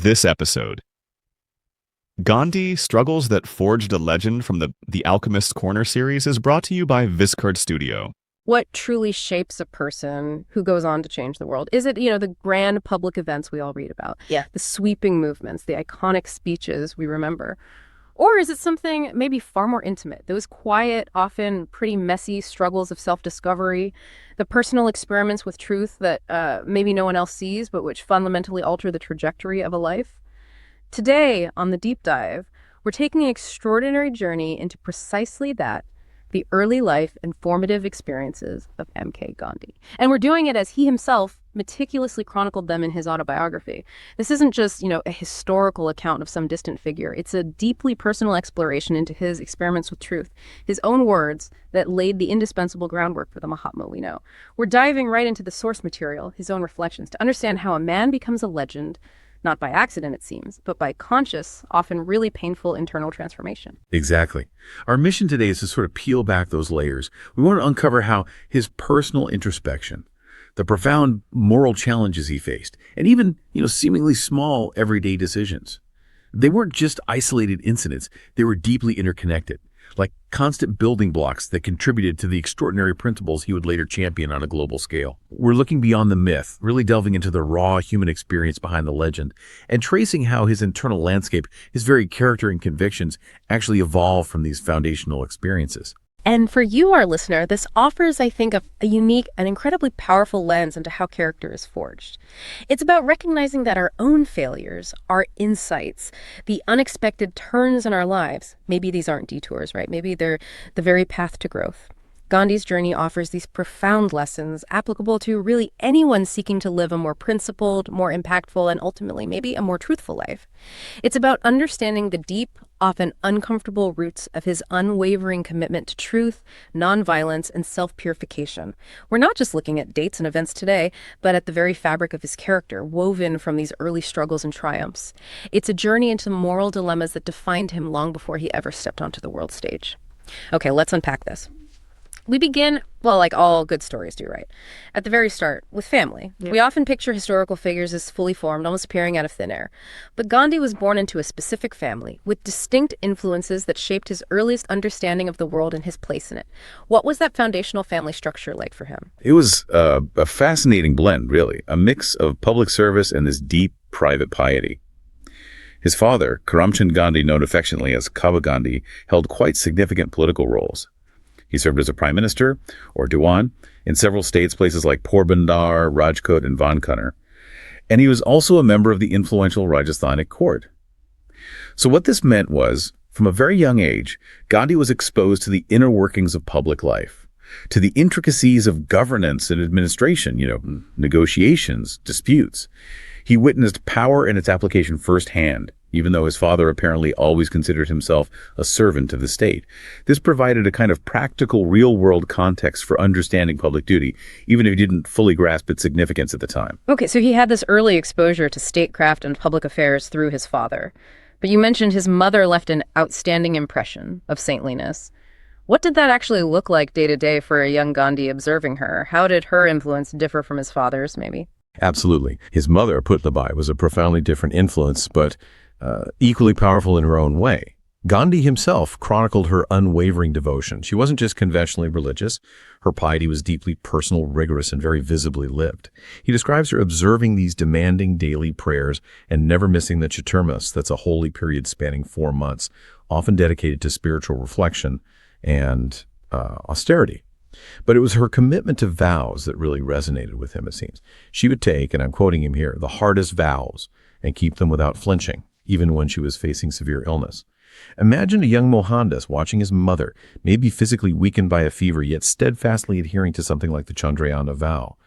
this episode. Gandhi, Struggles That Forged a Legend from the Alchemist's Corner series is brought to you by Vizkard Studio. What truly shapes a person who goes on to change the world? Is it, the grand public events we all read about? Yeah. The sweeping movements, the iconic speeches we remember? Or is it something maybe far more intimate? Those quiet, often pretty messy struggles of self-discovery, the personal experiments with truth that maybe no one else sees, but which fundamentally alter the trajectory of a life? Today, on The Deep Dive, we're taking an extraordinary journey into precisely that, the early life and formative experiences of M.K. Gandhi. And we're doing it as he himself meticulously chronicled them in his autobiography. This isn't just, a historical account of some distant figure. It's a deeply personal exploration into his experiments with truth, his own words that laid the indispensable groundwork for the Mahatma we know. We're diving right into the source material, his own reflections, to understand how a man becomes a legend, not by accident, it seems, but by conscious, often really painful internal transformation. Exactly. Our mission today is to sort of peel back those layers. We want to uncover how his personal introspection, the profound moral challenges he faced, and even, seemingly small everyday decisions. They weren't just isolated incidents. They were deeply interconnected, like constant building blocks that contributed to the extraordinary principles he would later champion on a global scale. We're looking beyond the myth, really delving into the raw human experience behind the legend, and tracing how his internal landscape, his very character and convictions, actually evolved from these foundational experiences. And for you, our listener, this offers, I think, a unique and incredibly powerful lens into how character is forged. It's about recognizing that our own failures, our insights, the unexpected turns in our lives, maybe these aren't detours, right? Maybe they're the very path to growth. Gandhi's journey offers these profound lessons applicable to really anyone seeking to live a more principled, more impactful, and ultimately maybe a more truthful life. It's about understanding the deep, often uncomfortable roots of his unwavering commitment to truth, nonviolence, and self-purification. We're not just looking at dates and events today, but at the very fabric of his character, woven from these early struggles and triumphs. It's a journey into moral dilemmas that defined him long before he ever stepped onto the world stage. Okay, let's unpack this. We begin, like all good stories do, right? At the very start, with family. Yep. We often picture historical figures as fully formed, almost appearing out of thin air. But Gandhi was born into a specific family, with distinct influences that shaped his earliest understanding of the world and his place in it. What was that foundational family structure like for him? It was a fascinating blend, really. A mix of public service and this deep private piety. His father, Karamchand Gandhi, known affectionately as Kaba Gandhi, held quite significant political roles. He served as a prime minister, or Diwan, in several states, places like Porbandar, Rajkot, and Vankana. And he was also a member of the influential Rajasthanic court. So what this meant was, from a very young age, Gandhi was exposed to the inner workings of public life, to the intricacies of governance and administration, negotiations, disputes. He witnessed power and its application firsthand, even though his father apparently always considered himself a servant of the state. This provided a kind of practical, real-world context for understanding public duty, even if he didn't fully grasp its significance at the time. Okay, so he had this early exposure to statecraft and public affairs through his father. But you mentioned his mother left an outstanding impression of saintliness. What did that actually look like day to day for a young Gandhi observing her? How did her influence differ from his father's, maybe? Absolutely. His mother, Putlabai, was a profoundly different influence, but equally powerful in her own way. Gandhi himself chronicled her unwavering devotion. She wasn't just conventionally religious. Her piety was deeply personal, rigorous, and very visibly lived. He describes her observing these demanding daily prayers and never missing the Chaturmas, that's a holy period spanning 4 months, often dedicated to spiritual reflection and austerity. But it was her commitment to vows that really resonated with him, it seems. She would take, and I'm quoting him here, the hardest vows and keep them without flinching, even when she was facing severe illness. Imagine a young Mohandas watching his mother, maybe physically weakened by a fever, yet steadfastly adhering to something like the Chandrayana vow.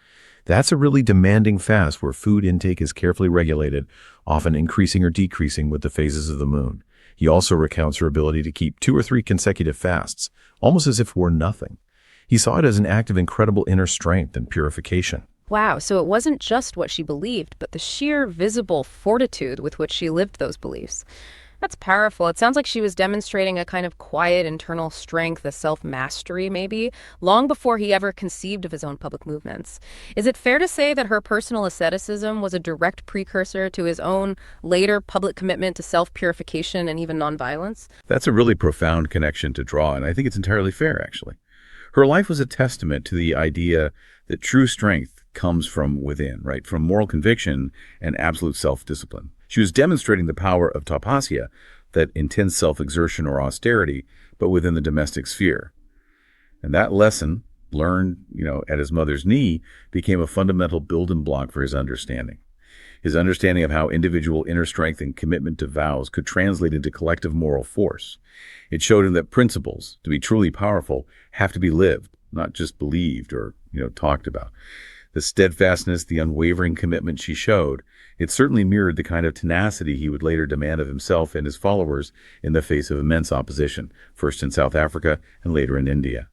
That's a really demanding fast where food intake is carefully regulated, often increasing or decreasing with the phases of the moon. He also recounts her ability to keep 2 or 3 consecutive fasts, almost as if it were nothing. He saw it as an act of incredible inner strength and purification. Wow, so it wasn't just what she believed, but the sheer visible fortitude with which she lived those beliefs. That's powerful. It sounds like she was demonstrating a kind of quiet internal strength, a self-mastery maybe, long before he ever conceived of his own public movements. Is it fair to say that her personal asceticism was a direct precursor to his own later public commitment to self-purification and even nonviolence? That's a really profound connection to draw, and I think it's entirely fair, actually. Her life was a testament to the idea that true strength comes from within, right? From moral conviction and absolute self-discipline. She was demonstrating the power of tapasya, that intense self-exertion or austerity, but within the domestic sphere. And that lesson, learned, at his mother's knee, became a fundamental building block for his understanding. His understanding of how individual inner strength and commitment to vows could translate into collective moral force. It showed him that principles, to be truly powerful, have to be lived, not just believed or, talked about. The steadfastness, the unwavering commitment she showed, it certainly mirrored the kind of tenacity he would later demand of himself and his followers in the face of immense opposition, first in South Africa and later in India.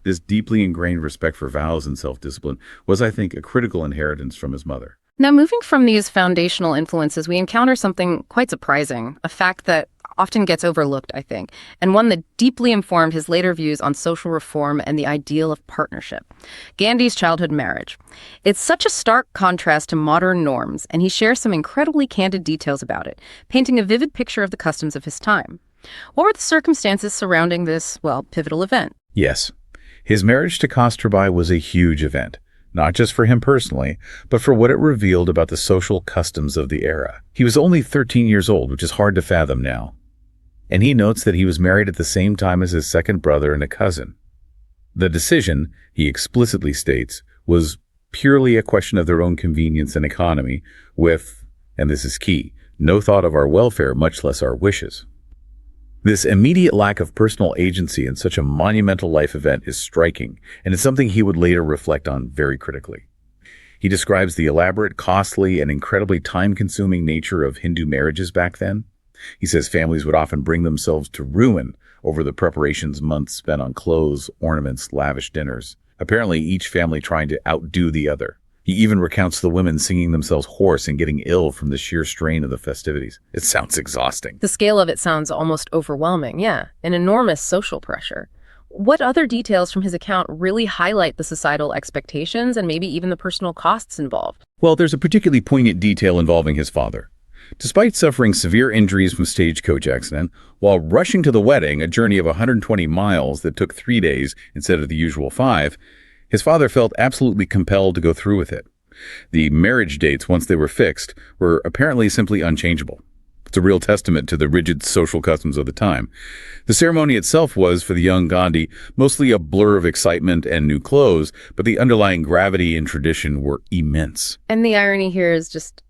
This deeply ingrained respect for vows and self-discipline was, I think, a critical inheritance from his mother. Now, moving from these foundational influences, we encounter something quite surprising, a fact that often gets overlooked, I think, and one that deeply informed his later views on social reform and the ideal of partnership: Gandhi's childhood marriage. It's such a stark contrast to modern norms, and he shares some incredibly candid details about it, painting a vivid picture of the customs of his time. What were the circumstances surrounding this, pivotal event? Yes, his marriage to Kasturbai was a huge event. Not just for him personally, but for what it revealed about the social customs of the era. He was only 13 years old, which is hard to fathom now. And he notes that he was married at the same time as his second brother and a cousin. The decision, he explicitly states, was purely a question of their own convenience and economy, with, and this is key, no thought of our welfare, much less our wishes. This immediate lack of personal agency in such a monumental life event is striking, and it's something he would later reflect on very critically. He describes the elaborate, costly, and incredibly time-consuming nature of Hindu marriages back then. He says families would often bring themselves to ruin over the preparations months spent on clothes, ornaments, lavish dinners. Apparently, each family trying to outdo the other. He even recounts the women singing themselves hoarse and getting ill from the sheer strain of the festivities. It sounds exhausting. The scale of it sounds almost overwhelming, yeah. An enormous social pressure. What other details from his account really highlight the societal expectations and maybe even the personal costs involved? Well, there's a particularly poignant detail involving his father. Despite suffering severe injuries from a stagecoach accident, while rushing to the wedding, a journey of 120 miles that took 3 days instead of the usual 5, his father felt absolutely compelled to go through with it. The marriage dates, once they were fixed, were apparently simply unchangeable. It's a real testament to the rigid social customs of the time. The ceremony itself was, for the young Gandhi, mostly a blur of excitement and new clothes, but the underlying gravity and tradition were immense. And the irony here is just,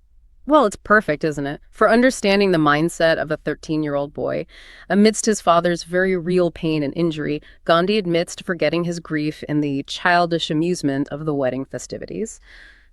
it's perfect, isn't it? For understanding the mindset of a 13-year-old boy. Amidst his father's very real pain and injury, Gandhi admits to forgetting his grief in the childish amusement of the wedding festivities.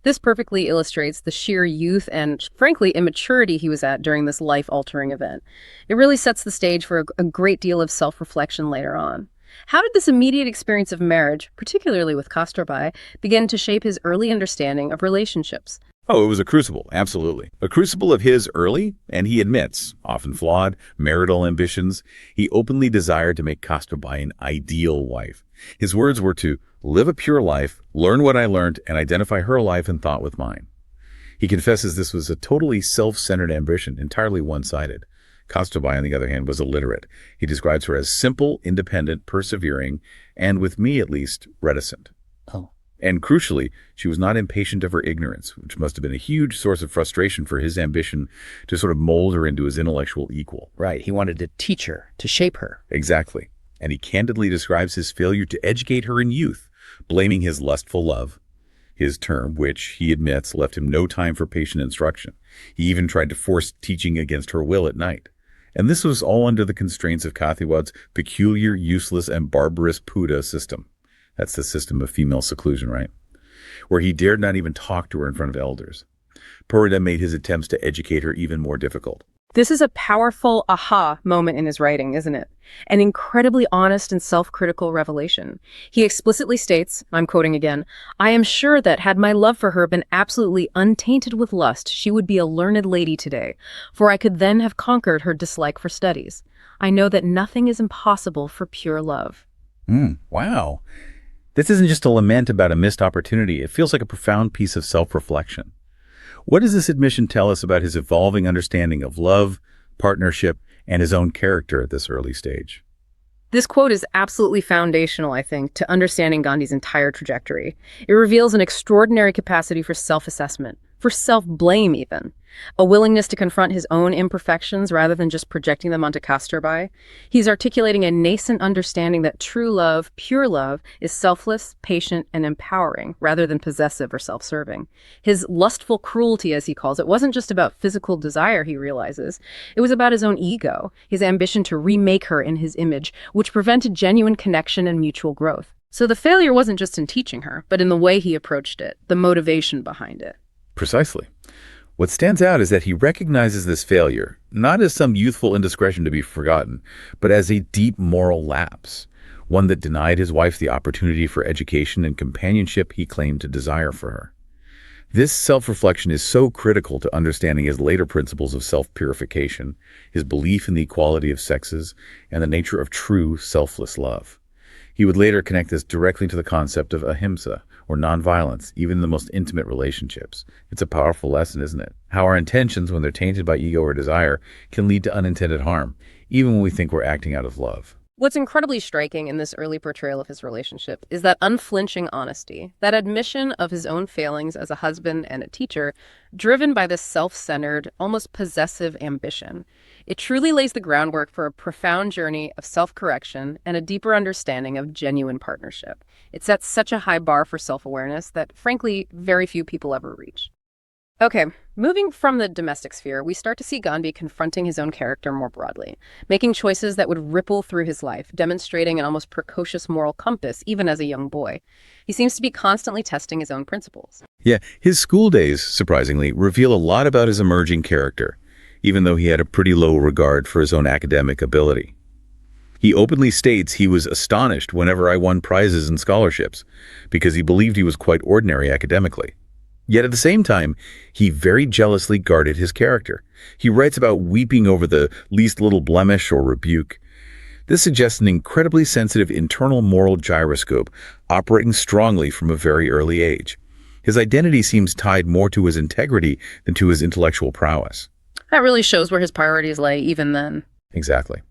This perfectly illustrates the sheer youth and, frankly, immaturity he was at during this life-altering event. It really sets the stage for a great deal of self-reflection later on. How did this immediate experience of marriage, particularly with Kasturbai, begin to shape his early understanding of relationships? Oh, it was a crucible, absolutely. A crucible of his early, and he admits, often flawed, marital ambitions. He openly desired to make Kasturbai an ideal wife. His words were to live a pure life, learn what I learned, and identify her life and thought with mine. He confesses this was a totally self-centered ambition, entirely one-sided. Kasturbai, on the other hand, was illiterate. He describes her as simple, independent, persevering, and, with me at least, reticent. Oh. And crucially, she was not impatient of her ignorance, which must have been a huge source of frustration for his ambition to sort of mold her into his intellectual equal. Right. He wanted to teach her, to shape her. Exactly. And he candidly describes his failure to educate her in youth, blaming his lustful love, his term, which, he admits, left him no time for patient instruction. He even tried to force teaching against her will at night. And this was all under the constraints of Kathiawat's peculiar, useless, and barbarous Puda system. That's the system of female seclusion, right? Where he dared not even talk to her in front of elders. Purida made his attempts to educate her even more difficult. This is a powerful aha moment in his writing, isn't it? An incredibly honest and self-critical revelation. He explicitly states, I'm quoting again, "I am sure that had my love for her been absolutely untainted with lust, she would be a learned lady today, for I could then have conquered her dislike for studies. I know that nothing is impossible for pure love." Wow. This isn't just a lament about a missed opportunity. It feels like a profound piece of self-reflection. What does this admission tell us about his evolving understanding of love, partnership, and his own character at this early stage? This quote is absolutely foundational, I think, to understanding Gandhi's entire trajectory. It reveals an extraordinary capacity for self-assessment, for self-blame even, a willingness to confront his own imperfections rather than just projecting them onto Kasturbai. He's articulating a nascent understanding that true love, pure love, is selfless, patient, and empowering rather than possessive or self-serving. His lustful cruelty, as he calls it, wasn't just about physical desire, he realizes. It was about his own ego, his ambition to remake her in his image, which prevented genuine connection and mutual growth. So the failure wasn't just in teaching her, but in the way he approached it, the motivation behind it. Precisely. What stands out is that he recognizes this failure, not as some youthful indiscretion to be forgotten, but as a deep moral lapse, one that denied his wife the opportunity for education and companionship he claimed to desire for her. This self-reflection is so critical to understanding his later principles of self-purification, his belief in the equality of sexes, and the nature of true, selfless love. He would later connect this directly to the concept of ahimsa, or nonviolence, even in the most intimate relationships. It's a powerful lesson, isn't it? How our intentions, when they're tainted by ego or desire, can lead to unintended harm, even when we think we're acting out of love. What's incredibly striking in this early portrayal of his relationship is that unflinching honesty, that admission of his own failings as a husband and a teacher, driven by this self-centered, almost possessive ambition. It truly lays the groundwork for a profound journey of self-correction and a deeper understanding of genuine partnership. It sets such a high bar for self-awareness that, frankly, very few people ever reach. Okay, moving from the domestic sphere, we start to see Gandhi confronting his own character more broadly, making choices that would ripple through his life, demonstrating an almost precocious moral compass, even as a young boy. He seems to be constantly testing his own principles. Yeah, his school days, surprisingly, reveal a lot about his emerging character, even though he had a pretty low regard for his own academic ability. He openly states he was astonished whenever I won prizes and scholarships, because he believed he was quite ordinary academically. Yet at the same time, he very jealously guarded his character. He writes about weeping over the least little blemish or rebuke. This suggests an incredibly sensitive internal moral gyroscope operating strongly from a very early age. His identity seems tied more to his integrity than to his intellectual prowess. That really shows where his priorities lay even then. Exactly.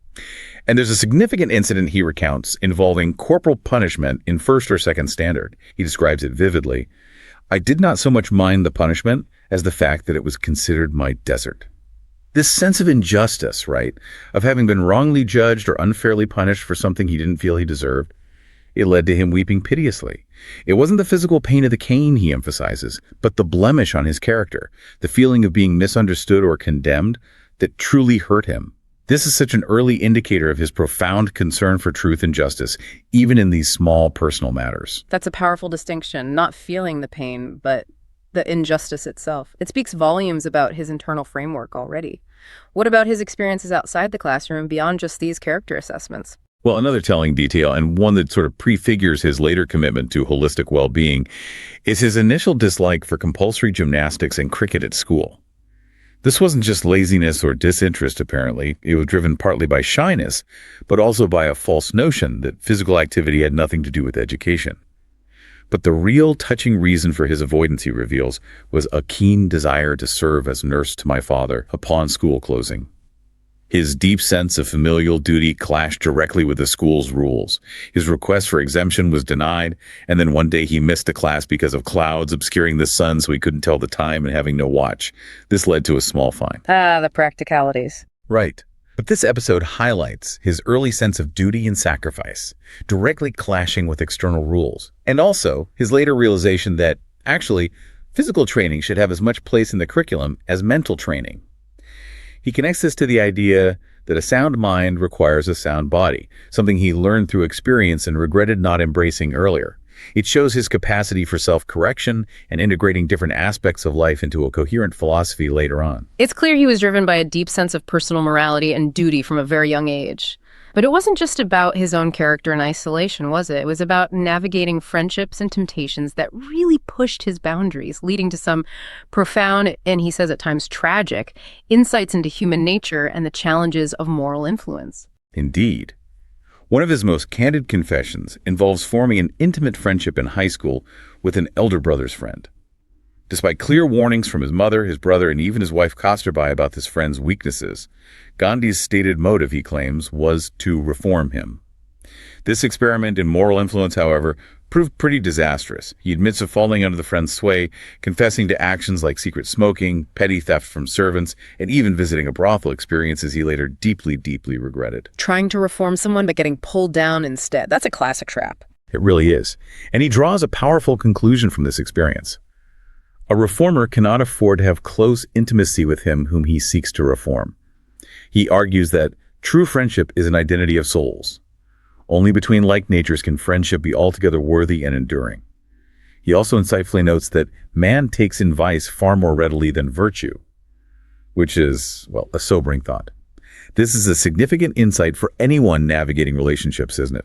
And there's a significant incident he recounts involving corporal punishment in first or second standard. He describes it vividly. I did not so much mind the punishment as the fact that it was considered my desert. This sense of injustice, right, of having been wrongly judged or unfairly punished for something he didn't feel he deserved, it led to him weeping piteously. It wasn't the physical pain of the cane, he emphasizes, but the blemish on his character, the feeling of being misunderstood or condemned that truly hurt him. This is such an early indicator of his profound concern for truth and justice, even in these small personal matters. That's a powerful distinction, not feeling the pain, but the injustice itself. It speaks volumes about his internal framework already. What about his experiences outside the classroom beyond just these character assessments? Well, another telling detail, and one that sort of prefigures his later commitment to holistic well-being, is his initial dislike for compulsory gymnastics and cricket at school. This wasn't just laziness or disinterest, apparently. It was driven partly by shyness, but also by a false notion that physical activity had nothing to do with education. But the real touching reason for his avoidance, he reveals, was a keen desire to serve as nurse to my father upon school closing. His deep sense of familial duty clashed directly with the school's rules. His request for exemption was denied, and then one day he missed a class because of clouds obscuring the sun so he couldn't tell the time and having no watch. This led to a small fine. The practicalities. Right. But this episode highlights his early sense of duty and sacrifice, directly clashing with external rules, and also his later realization that, actually, physical training should have as much place in the curriculum as mental training. He connects this to the idea that a sound mind requires a sound body, something he learned through experience and regretted not embracing earlier. It shows his capacity for self-correction and integrating different aspects of life into a coherent philosophy later on. It's clear he was driven by a deep sense of personal morality and duty from a very young age. But it wasn't just about his own character in isolation, was it? It was about navigating friendships and temptations that really pushed his boundaries, leading to some profound, and he says at times tragic, insights into human nature and the challenges of moral influence. Indeed. One of his most candid confessions involves forming an intimate friendship in high school with an elder brother's friend. Despite clear warnings from his mother, his brother, and even his wife Kasturbai about this friend's weaknesses, Gandhi's stated motive, he claims, was to reform him. This experiment in moral influence, however, proved pretty disastrous. He admits of falling under the friend's sway, confessing to actions like secret smoking, petty theft from servants, and even visiting a brothel, experiences he later deeply, deeply regretted. Trying to reform someone but getting pulled down instead. That's a classic trap. It really is. And he draws a powerful conclusion from this experience. A reformer cannot afford to have close intimacy with him whom he seeks to reform. He argues that true friendship is an identity of souls. Only between like natures can friendship be altogether worthy and enduring. He also insightfully notes that man takes in vice far more readily than virtue, which is, well, a sobering thought. This is a significant insight for anyone navigating relationships, isn't it?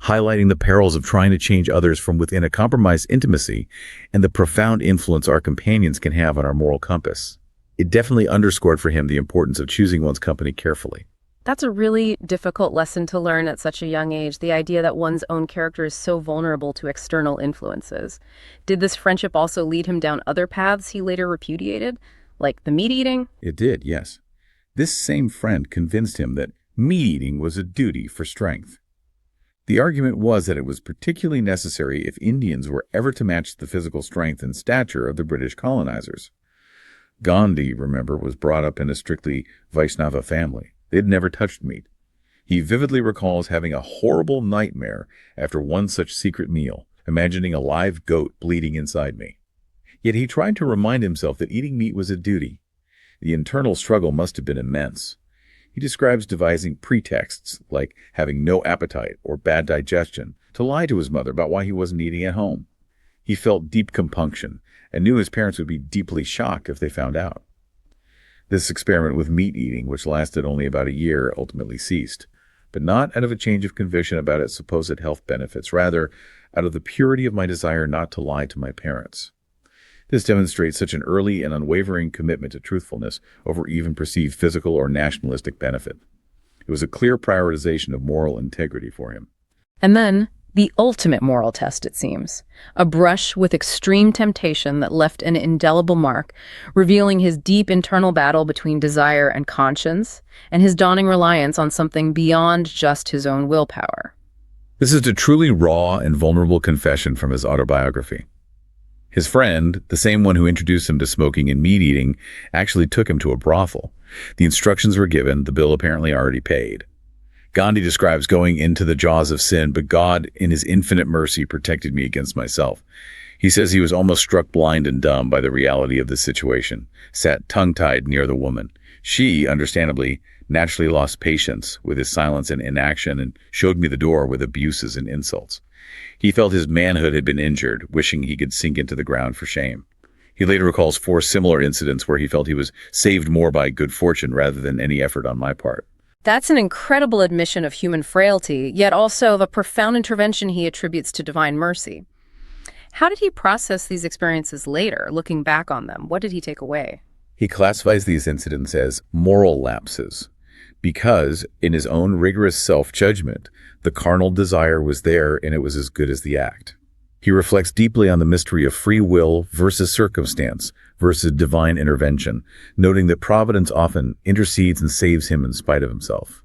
Highlighting the perils of trying to change others from within a compromised intimacy and the profound influence our companions can have on our moral compass. It definitely underscored for him the importance of choosing one's company carefully. That's a really difficult lesson to learn at such a young age, the idea that one's own character is so vulnerable to external influences. Did this friendship also lead him down other paths he later repudiated, like the meat eating? It did, yes. This same friend convinced him that meat eating was a duty for strength. The argument was that it was particularly necessary if Indians were ever to match the physical strength and stature of the British colonizers. Gandhi, remember, was brought up in a strictly Vaishnava family. They'd never touched meat. He vividly recalls having a horrible nightmare after one such secret meal, imagining a live goat bleeding inside me. Yet he tried to remind himself that eating meat was a duty. The internal struggle must have been immense. He describes devising pretexts, like having no appetite or bad digestion, to lie to his mother about why he wasn't eating at home. He felt deep compunction and knew his parents would be deeply shocked if they found out. This experiment with meat eating, which lasted only about a year, ultimately ceased, but not out of a change of conviction about its supposed health benefits, rather out of the purity of my desire not to lie to my parents. This demonstrates such an early and unwavering commitment to truthfulness over even perceived physical or nationalistic benefit. It was a clear prioritization of moral integrity for him. And then, the ultimate moral test, it seems. A brush with extreme temptation that left an indelible mark, revealing his deep internal battle between desire and conscience, and his dawning reliance on something beyond just his own willpower. This is a truly raw and vulnerable confession from his autobiography. His friend, the same one who introduced him to smoking and meat eating, actually took him to a brothel. The instructions were given, the bill apparently already paid. Gandhi describes going into the jaws of sin, but God, in his infinite mercy, protected me against myself. He says he was almost struck blind and dumb by the reality of the situation, sat tongue-tied near the woman. She, understandably, naturally lost patience with his silence and inaction and showed me the door with abuses and insults. He felt his manhood had been injured, wishing he could sink into the ground for shame. He later recalls 4 similar incidents where he felt he was saved more by good fortune rather than any effort on my part. That's an incredible admission of human frailty, yet also the profound intervention he attributes to divine mercy. How did he process these experiences later, looking back on them? What did he take away? He classifies these incidents as moral lapses, because in his own rigorous self-judgment, the carnal desire was there and it was as good as the act. He reflects deeply on the mystery of free will versus circumstance versus divine intervention, noting that providence often intercedes and saves him in spite of himself.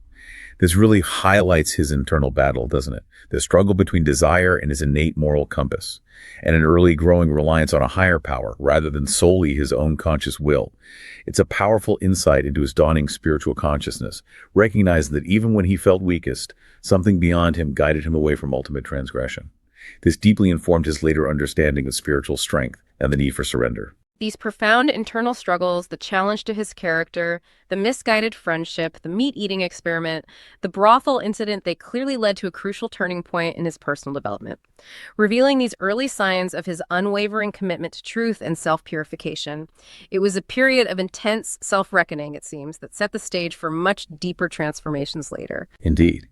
This really highlights his internal battle, doesn't it? The struggle between desire and his innate moral compass, and an early growing reliance on a higher power rather than solely his own conscious will. It's a powerful insight into his dawning spiritual consciousness, recognizing that even when he felt weakest, something beyond him guided him away from ultimate transgression. This deeply informed his later understanding of spiritual strength and the need for surrender. These profound internal struggles, the challenge to his character, the misguided friendship, the meat-eating experiment, the brothel incident, they clearly led to a crucial turning point in his personal development, revealing these early signs of his unwavering commitment to truth and self-purification. It was a period of intense self-reckoning, it seems, that set the stage for much deeper transformations later. Indeed.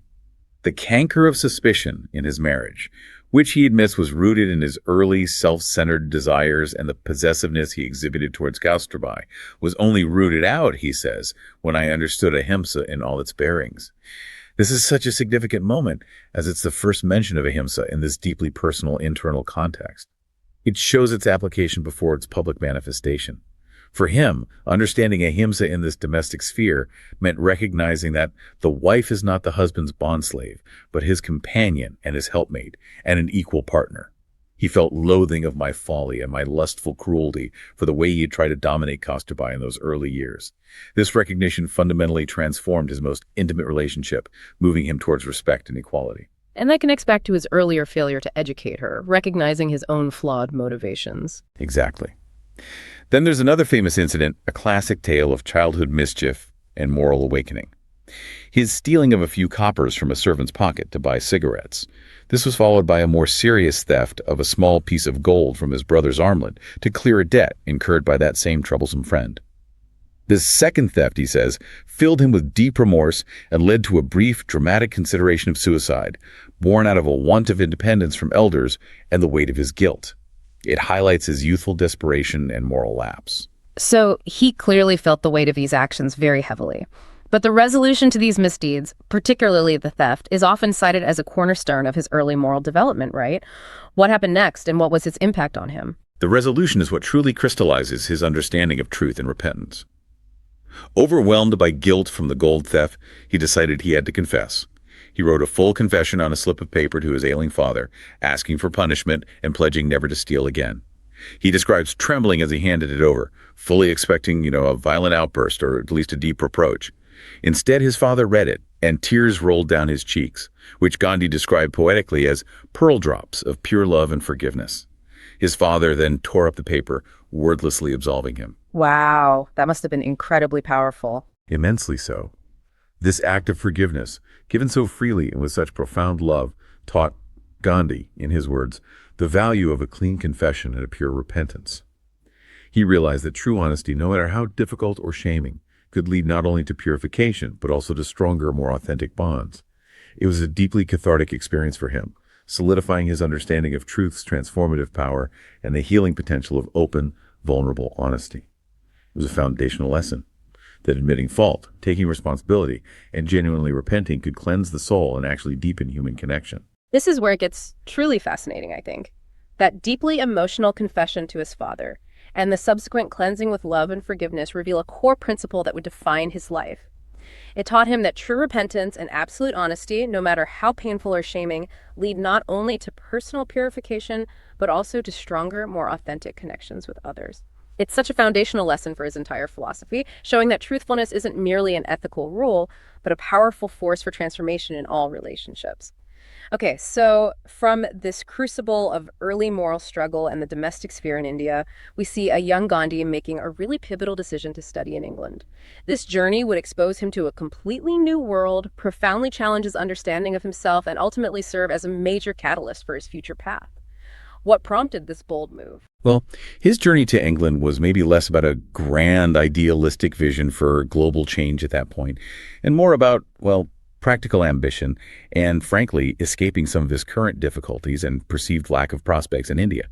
The canker of suspicion in his marriage, which he admits was rooted in his early self-centered desires and the possessiveness he exhibited towards Gaustrabai, was only rooted out, he says, when I understood ahimsa in all its bearings. This is such a significant moment, as it's the first mention of ahimsa in this deeply personal internal context. It shows its application before its public manifestation. For him, understanding ahimsa in this domestic sphere meant recognizing that the wife is not the husband's bondslave, but his companion and his helpmate, and an equal partner. He felt loathing of my folly and my lustful cruelty for the way he had tried to dominate Kostabai in those early years. This recognition fundamentally transformed his most intimate relationship, moving him towards respect and equality. And that connects back to his earlier failure to educate her, recognizing his own flawed motivations. Exactly. Then there's another famous incident, a classic tale of childhood mischief and moral awakening. His stealing of a few coppers from a servant's pocket to buy cigarettes. This was followed by a more serious theft of a small piece of gold from his brother's armlet to clear a debt incurred by that same troublesome friend. This second theft, he says, filled him with deep remorse and led to a brief, dramatic consideration of suicide, born out of a want of independence from elders and the weight of his guilt. It highlights his youthful desperation and moral lapse. So he clearly felt the weight of these actions very heavily. But the resolution to these misdeeds, particularly the theft, is often cited as a cornerstone of his early moral development, right? What happened next, and what was its impact on him? The resolution is what truly crystallizes his understanding of truth and repentance. Overwhelmed by guilt from the gold theft, he decided he had to confess. He wrote a full confession on a slip of paper to his ailing father, asking for punishment and pledging never to steal again. He describes trembling as he handed it over, fully expecting, a violent outburst or at least a deep reproach. Instead, his father read it, and tears rolled down his cheeks, which Gandhi described poetically as pearl drops of pure love and forgiveness. His father then tore up the paper, wordlessly absolving him. Wow, that must have been incredibly powerful. Immensely so. This act of forgiveness, given so freely and with such profound love, taught Gandhi, in his words, the value of a clean confession and a pure repentance. He realized that true honesty, no matter how difficult or shaming, could lead not only to purification, but also to stronger, more authentic bonds. It was a deeply cathartic experience for him, solidifying his understanding of truth's transformative power and the healing potential of open, vulnerable honesty. It was a foundational lesson that admitting fault, taking responsibility, and genuinely repenting could cleanse the soul and actually deepen human connection. This is where it gets truly fascinating, I think. That deeply emotional confession to his father and the subsequent cleansing with love and forgiveness reveal a core principle that would define his life. It taught him that true repentance and absolute honesty, no matter how painful or shaming, lead not only to personal purification, but also to stronger, more authentic connections with others. It's such a foundational lesson for his entire philosophy, showing that truthfulness isn't merely an ethical rule, but a powerful force for transformation in all relationships. Okay, so from this crucible of early moral struggle and the domestic sphere in India, we see a young Gandhi making a really pivotal decision to study in England. This journey would expose him to a completely new world, profoundly challenge his understanding of himself, and ultimately serve as a major catalyst for his future path. What prompted this bold move? Well, his journey to England was maybe less about a grand, idealistic vision for global change at that point, and more about, practical ambition and, frankly, escaping some of his current difficulties and perceived lack of prospects in India.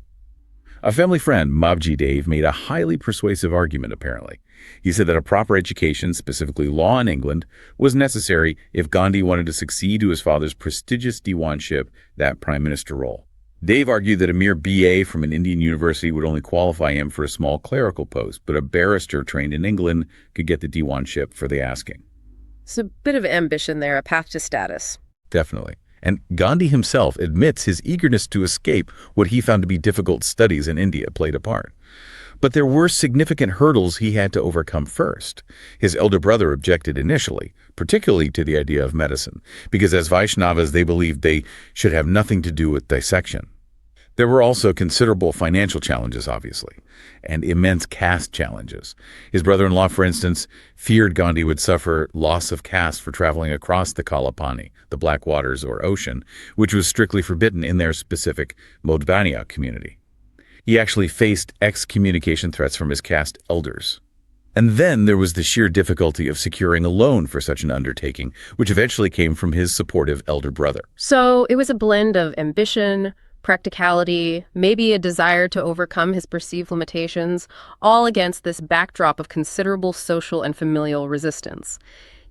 A family friend, Mabji Dave, made a highly persuasive argument, apparently. He said that a proper education, specifically law in England, was necessary if Gandhi wanted to succeed to his father's prestigious Diwanship, that prime minister role. Dave argued that a mere BA from an Indian university would only qualify him for a small clerical post, but a barrister trained in England could get the Diwanship for the asking. It's a bit of ambition there, a path to status. Definitely. And Gandhi himself admits his eagerness to escape what he found to be difficult studies in India played a part. But there were significant hurdles he had to overcome first. His elder brother objected initially, particularly to the idea of medicine, because as Vaishnavas they believed they should have nothing to do with dissection. There were also considerable financial challenges, obviously, and immense caste challenges. His brother-in-law, for instance, feared Gandhi would suffer loss of caste for traveling across the Kalapani, the Black Waters or ocean, which was strictly forbidden in their specific Modhvania community. He actually faced excommunication threats from his caste elders. And then there was the sheer difficulty of securing a loan for such an undertaking, which eventually came from his supportive elder brother. So it was a blend of ambition, practicality, maybe a desire to overcome his perceived limitations, all against this backdrop of considerable social and familial resistance.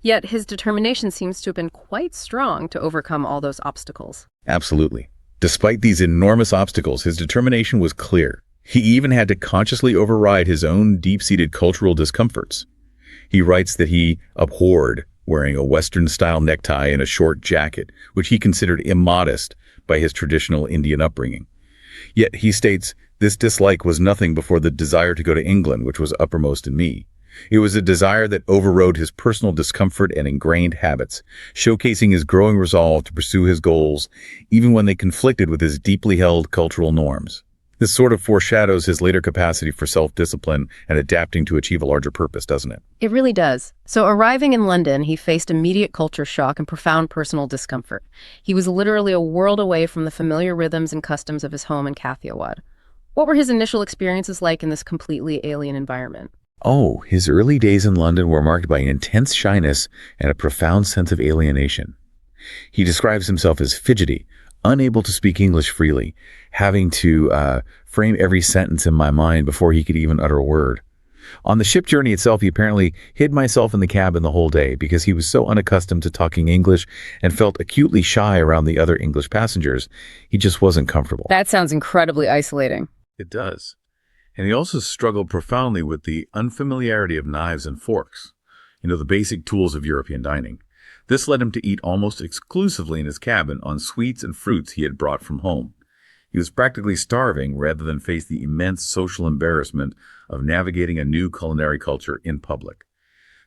Yet his determination seems to have been quite strong to overcome all those obstacles. Absolutely. Despite these enormous obstacles, his determination was clear. He even had to consciously override his own deep-seated cultural discomforts. He writes that he abhorred wearing a Western-style necktie and a short jacket, which he considered immodest by his traditional Indian upbringing. Yet, he states, this dislike was nothing before the desire to go to England, which was uppermost in me. It was a desire that overrode his personal discomfort and ingrained habits, showcasing his growing resolve to pursue his goals, even when they conflicted with his deeply held cultural norms. This sort of foreshadows his later capacity for self-discipline and adapting to achieve a larger purpose, doesn't it? It really does. So arriving in London, he faced immediate culture shock and profound personal discomfort. He was literally a world away from the familiar rhythms and customs of his home in Kathiawar. What were his initial experiences like in this completely alien environment? Oh, his early days in London were marked by intense shyness and a profound sense of alienation. He describes himself as fidgety, unable to speak English freely, having to frame every sentence in my mind before he could even utter a word. On the ship journey itself, he apparently hid himself in the cabin the whole day because he was so unaccustomed to talking English and felt acutely shy around the other English passengers. He just wasn't comfortable. That sounds incredibly isolating. It does. And he also struggled profoundly with the unfamiliarity of knives and forks, the basic tools of European dining. This led him to eat almost exclusively in his cabin on sweets and fruits he had brought from home. He was practically starving rather than face the immense social embarrassment of navigating a new culinary culture in public.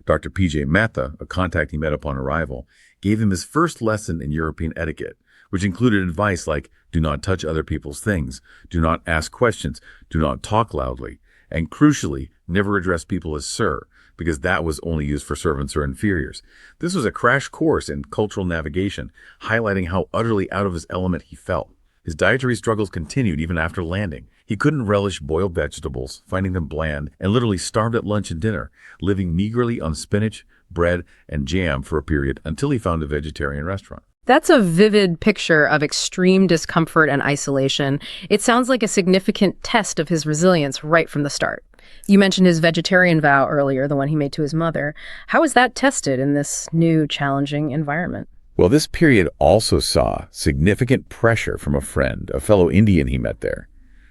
Dr. P.J. Mehta, a contact he met upon arrival, gave him his first lesson in European etiquette, which included advice like, do not touch other people's things, do not ask questions, do not talk loudly, and crucially, never address people as sir, because that was only used for servants or inferiors. This was a crash course in cultural navigation, highlighting how utterly out of his element he felt. His dietary struggles continued even after landing. He couldn't relish boiled vegetables, finding them bland, and literally starved at lunch and dinner, living meagerly on spinach, bread, and jam for a period until he found a vegetarian restaurant. That's a vivid picture of extreme discomfort and isolation. It sounds like a significant test of his resilience right from the start. You mentioned his vegetarian vow earlier, the one he made to his mother. How was that tested in this new, challenging environment? Well, this period also saw significant pressure from a friend, a fellow Indian he met there,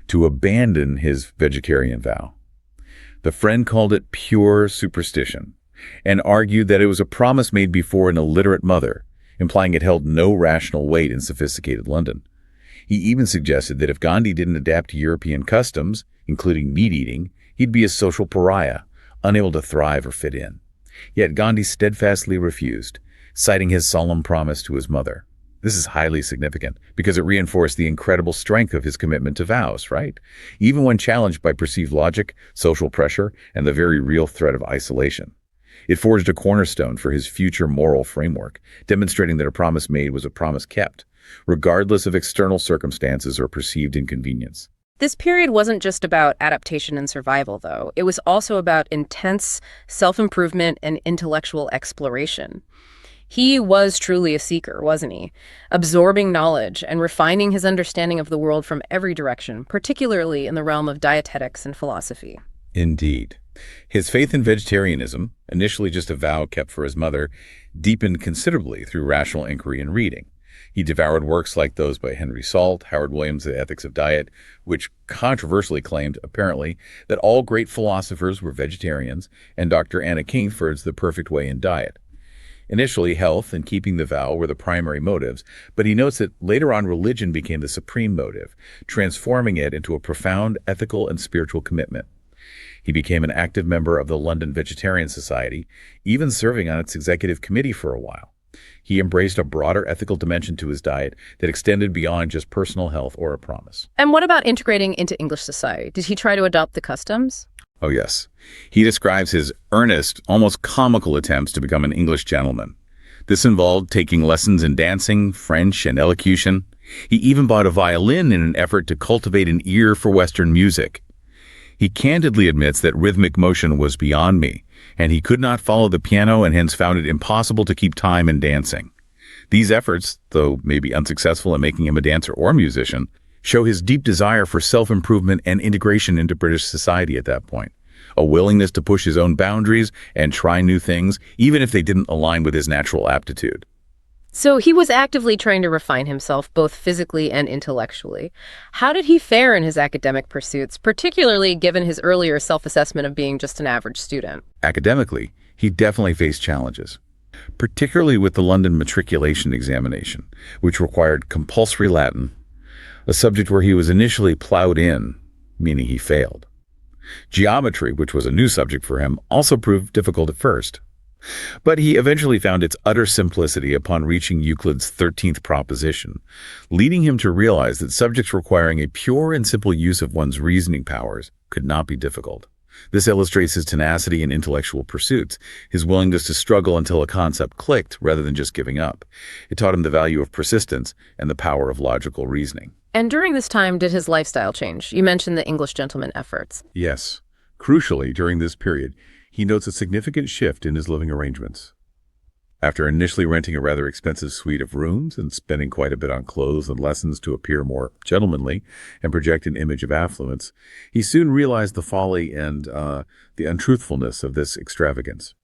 to abandon his vegetarian vow. The friend called it pure superstition and argued that it was a promise made before an illiterate mother, implying it held no rational weight in sophisticated London. He even suggested that if Gandhi didn't adapt to European customs, including meat eating, he'd be a social pariah, unable to thrive or fit in. Yet Gandhi steadfastly refused, citing his solemn promise to his mother. This is highly significant because it reinforced the incredible strength of his commitment to vows, right? Even when challenged by perceived logic, social pressure, and the very real threat of isolation. It forged a cornerstone for his future moral framework, demonstrating that a promise made was a promise kept, regardless of external circumstances or perceived inconvenience. This period wasn't just about adaptation and survival, though. It was also about intense self-improvement and intellectual exploration. He was truly a seeker, wasn't he? Absorbing knowledge and refining his understanding of the world from every direction, particularly in the realm of dietetics and philosophy. Indeed. His faith in vegetarianism, initially just a vow kept for his mother, deepened considerably through rational inquiry and reading. He devoured works like those by Henry Salt, Howard Williams' The Ethics of Diet, which controversially claimed, apparently, that all great philosophers were vegetarians, and Dr. Anna Kingsford's The Perfect Way in Diet. Initially, health and keeping the vow were the primary motives, but he notes that later on religion became the supreme motive, transforming it into a profound ethical and spiritual commitment. He became an active member of the London Vegetarian Society, even serving on its executive committee for a while. He embraced a broader ethical dimension to his diet that extended beyond just personal health or a promise. And what about integrating into English society? Did he try to adopt the customs? Oh, yes. He describes his earnest, almost comical attempts to become an English gentleman. This involved taking lessons in dancing, French, and elocution. He even bought a violin in an effort to cultivate an ear for Western music. He candidly admits that rhythmic motion was beyond me, and he could not follow the piano and hence found it impossible to keep time in dancing. These efforts, though maybe unsuccessful in making him a dancer or musician, show his deep desire for self-improvement and integration into British society at that point, a willingness to push his own boundaries and try new things, even if they didn't align with his natural aptitude. So he was actively trying to refine himself, both physically and intellectually. How did he fare in his academic pursuits, particularly given his earlier self-assessment of being just an average student? Academically, he definitely faced challenges, particularly with the London matriculation examination, which required compulsory Latin, a subject where he was initially plowed in, meaning he failed. Geometry, which was a new subject for him, also proved difficult at first. But he eventually found its utter simplicity upon reaching Euclid's 13th proposition, leading him to realize that subjects requiring a pure and simple use of one's reasoning powers could not be difficult. This illustrates his tenacity in intellectual pursuits, his willingness to struggle until a concept clicked rather than just giving up. It taught him the value of persistence and the power of logical reasoning. And during this time, did his lifestyle change? You mentioned the English gentleman efforts. Yes. Crucially, during this period, he notes a significant shift in his living arrangements. After initially renting a rather expensive suite of rooms and spending quite a bit on clothes and lessons to appear more gentlemanly and project an image of affluence, he soon realized the folly and the untruthfulness of this extravagance.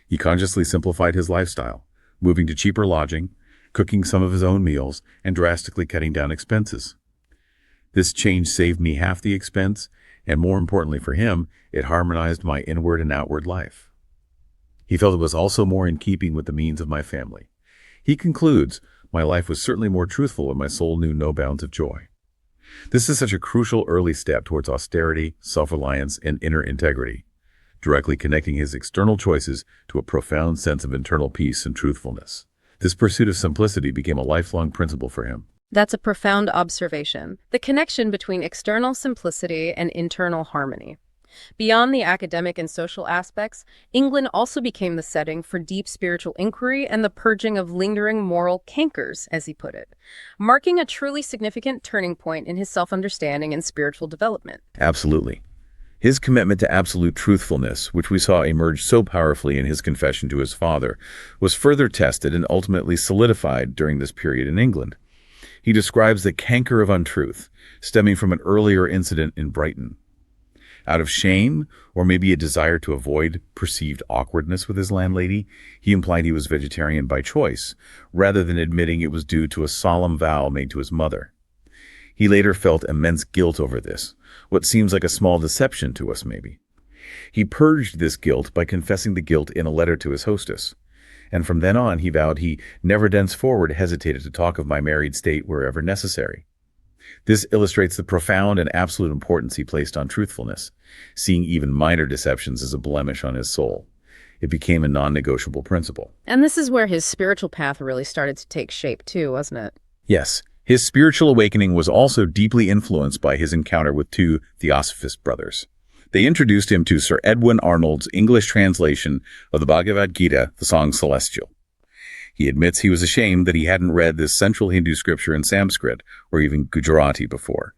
He consciously simplified his lifestyle, moving to cheaper lodging, cooking some of his own meals, and drastically cutting down expenses. This change saved me half the expense, and more importantly for him, it harmonized my inward and outward life. He felt it was also more in keeping with the means of my family. He concludes, my life was certainly more truthful and my soul knew no bounds of joy. This is such a crucial early step towards austerity, self-reliance, and inner integrity, directly connecting his external choices to a profound sense of internal peace and truthfulness. This pursuit of simplicity became a lifelong principle for him. That's a profound observation. The connection between external simplicity and internal harmony. Beyond the academic and social aspects, England also became the setting for deep spiritual inquiry and the purging of lingering moral cankers, as he put it, marking a truly significant turning point in his self-understanding and spiritual development. Absolutely. His commitment to absolute truthfulness, which we saw emerge so powerfully in his confession to his father, was further tested and ultimately solidified during this period in England. He describes the canker of untruth, stemming from an earlier incident in Brighton. Out of shame, or maybe a desire to avoid perceived awkwardness with his landlady, he implied he was vegetarian by choice, rather than admitting it was due to a solemn vow made to his mother. He later felt immense guilt over this, what seems like a small deception to us maybe. He purged this guilt by confessing the guilt in a letter to his hostess. And from then on, he vowed he never thenceforward hesitated to talk of my married state wherever necessary. This illustrates the profound and absolute importance he placed on truthfulness, seeing even minor deceptions as a blemish on his soul. It became a non-negotiable principle. And this is where his spiritual path really started to take shape too, wasn't it? Yes, his spiritual awakening was also deeply influenced by his encounter with two Theosophist brothers. They introduced him to Sir Edwin Arnold's English translation of the Bhagavad Gita, the Song Celestial. He admits he was ashamed that he hadn't read this central Hindu scripture in Sanskrit or even Gujarati before.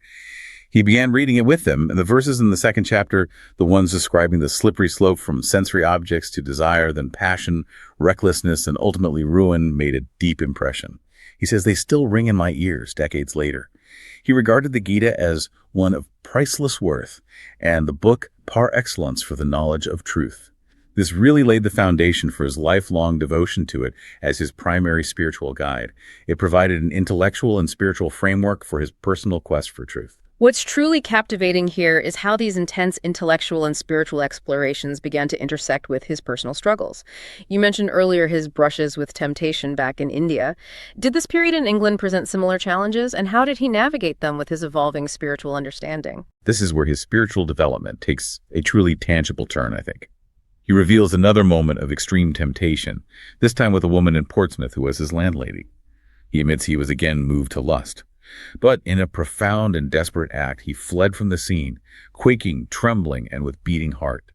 He began reading it with them, and the verses in the second chapter, the ones describing the slippery slope from sensory objects to desire, then passion, recklessness, and ultimately ruin, made a deep impression. He says they still ring in my ears decades later. He regarded the Gita as one of priceless worth and the book par excellence for the knowledge of truth. This really laid the foundation for his lifelong devotion to it as his primary spiritual guide. It provided an intellectual and spiritual framework for his personal quest for truth. What's truly captivating here is how these intense intellectual and spiritual explorations began to intersect with his personal struggles. You mentioned earlier his brushes with temptation back in India. Did this period in England present similar challenges, and how did he navigate them with his evolving spiritual understanding? This is where his spiritual development takes a truly tangible turn, I think. He reveals another moment of extreme temptation, this time with a woman in Portsmouth who was his landlady. He admits he was again moved to lust. But in a profound and desperate act, he fled from the scene, quaking, trembling, and with beating heart.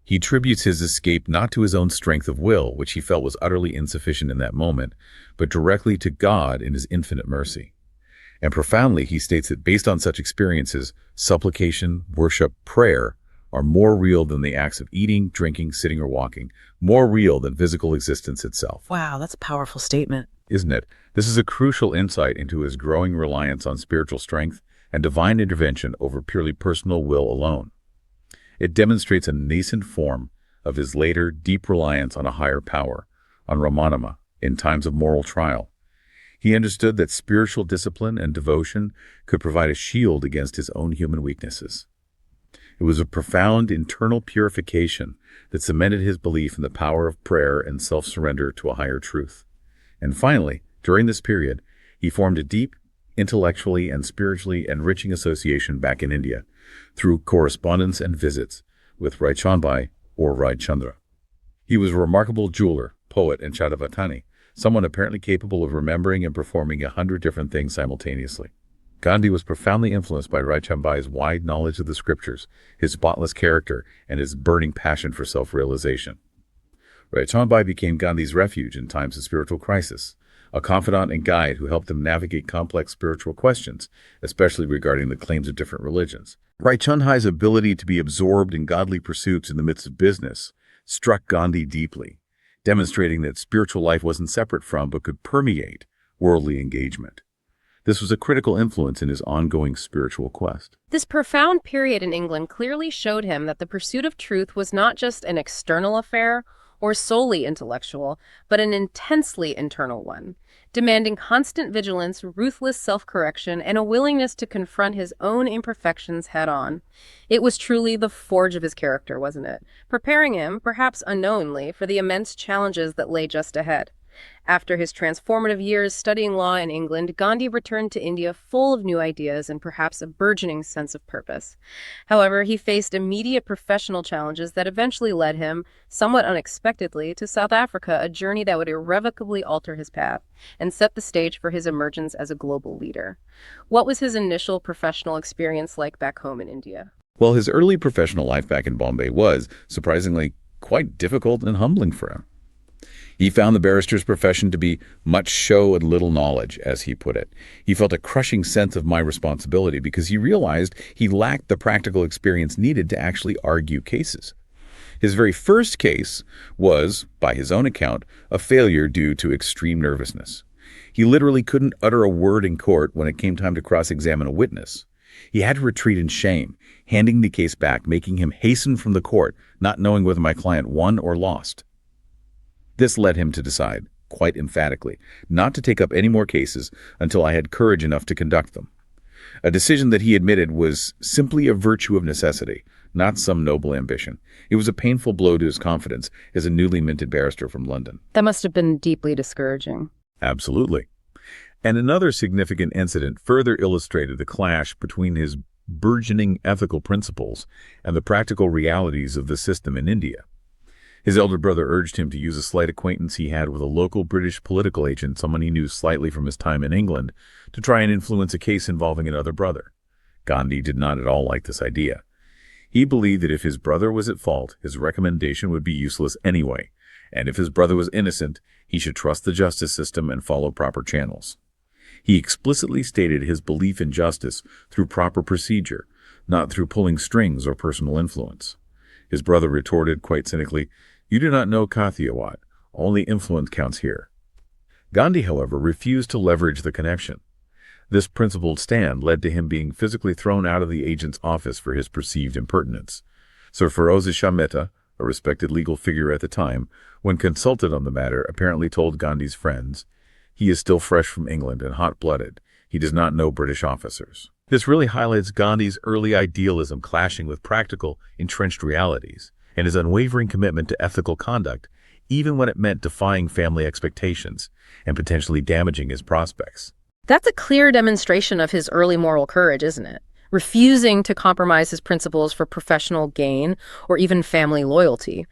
He attributes his escape not to his own strength of will, which he felt was utterly insufficient in that moment, but directly to God in his infinite mercy. And profoundly, he states that based on such experiences, supplication, worship, prayer are more real than the acts of eating, drinking, sitting, or walking, more real than physical existence itself. Wow, that's a powerful statement. Isn't it? This is a crucial insight into his growing reliance on spiritual strength and divine intervention over purely personal will alone. It demonstrates a nascent form of his later deep reliance on a higher power, on Ramanama, in times of moral trial. He understood that spiritual discipline and devotion could provide a shield against his own human weaknesses. It was a profound internal purification that cemented his belief in the power of prayer and self-surrender to a higher truth. And finally, during this period, he formed a deep, intellectually and spiritually enriching association back in India through correspondence and visits with Rai Chandbai or Rai Chandra. He was a remarkable jeweler, poet, and Chadavatani, someone apparently capable of remembering and performing 100 different things simultaneously. Gandhi was profoundly influenced by Rai Chandbai's wide knowledge of the scriptures, his spotless character, and his burning passion for self-realization. Rai Chandbai became Gandhi's refuge in times of spiritual crisis, a confidant and guide who helped him navigate complex spiritual questions, especially regarding the claims of different religions. Rai Chandbai's ability to be absorbed in godly pursuits in the midst of business struck Gandhi deeply, demonstrating that spiritual life wasn't separate from but could permeate worldly engagement. This was a critical influence in his ongoing spiritual quest. This profound period in England clearly showed him that the pursuit of truth was not just an external affair or solely intellectual, but an intensely internal one, demanding constant vigilance, ruthless self-correction, and a willingness to confront his own imperfections head-on. It was truly the forge of his character, wasn't it? Preparing him, perhaps unknowingly, for the immense challenges that lay just ahead. After his transformative years studying law in England, Gandhi returned to India full of new ideas and perhaps a burgeoning sense of purpose. However, he faced immediate professional challenges that eventually led him, somewhat unexpectedly, to South Africa, a journey that would irrevocably alter his path and set the stage for his emergence as a global leader. What was his initial professional experience like back home in India? Well, his early professional life back in Bombay was, surprisingly, quite difficult and humbling for him. He found the barrister's profession to be much show and little knowledge, as he put it. He felt a crushing sense of my responsibility because he realized he lacked the practical experience needed to actually argue cases. His very first case was, by his own account, a failure due to extreme nervousness. He literally couldn't utter a word in court when it came time to cross-examine a witness. He had to retreat in shame, handing the case back, making him hasten from the court, not knowing whether my client won or lost. This led him to decide, quite emphatically, not to take up any more cases until I had courage enough to conduct them. A decision that he admitted was simply a virtue of necessity, not some noble ambition. It was a painful blow to his confidence as a newly minted barrister from London. That must have been deeply discouraging. Absolutely. And another significant incident further illustrated the clash between his burgeoning ethical principles and the practical realities of the system in India. His elder brother urged him to use a slight acquaintance he had with a local British political agent, someone he knew slightly from his time in England, to try and influence a case involving another brother. Gandhi did not at all like this idea. He believed that if his brother was at fault, his recommendation would be useless anyway, and if his brother was innocent, he should trust the justice system and follow proper channels. He explicitly stated his belief in justice through proper procedure, not through pulling strings or personal influence. His brother retorted quite cynically, "You do not know Kathiawat. Only influence counts here." Gandhi, however, refused to leverage the connection. This principled stand led to him being physically thrown out of the agent's office for his perceived impertinence. Sir Feroze Shah Mehta, a respected legal figure at the time, when consulted on the matter, apparently told Gandhi's friends, "He is still fresh from England and hot-blooded. He does not know British officers." This really highlights Gandhi's early idealism clashing with practical, entrenched realities, and his unwavering commitment to ethical conduct, even when it meant defying family expectations and potentially damaging his prospects. That's a clear demonstration of his early moral courage, isn't it? refusing to compromise his principles for professional gain or even family loyalty.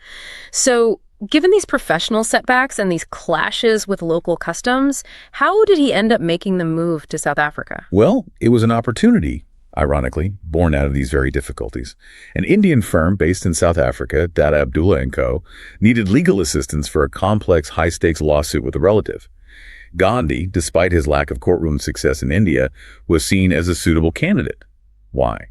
So, given these professional setbacks and these clashes with local customs, how did he end up making the move to South Africa? Well, it was an opportunity, ironically, born out of these very difficulties. An Indian firm based in South Africa, Data Abdullah & Co., needed legal assistance for a complex, high-stakes lawsuit with a relative. Gandhi, despite his lack of courtroom success in India, was seen as a suitable candidate. Why?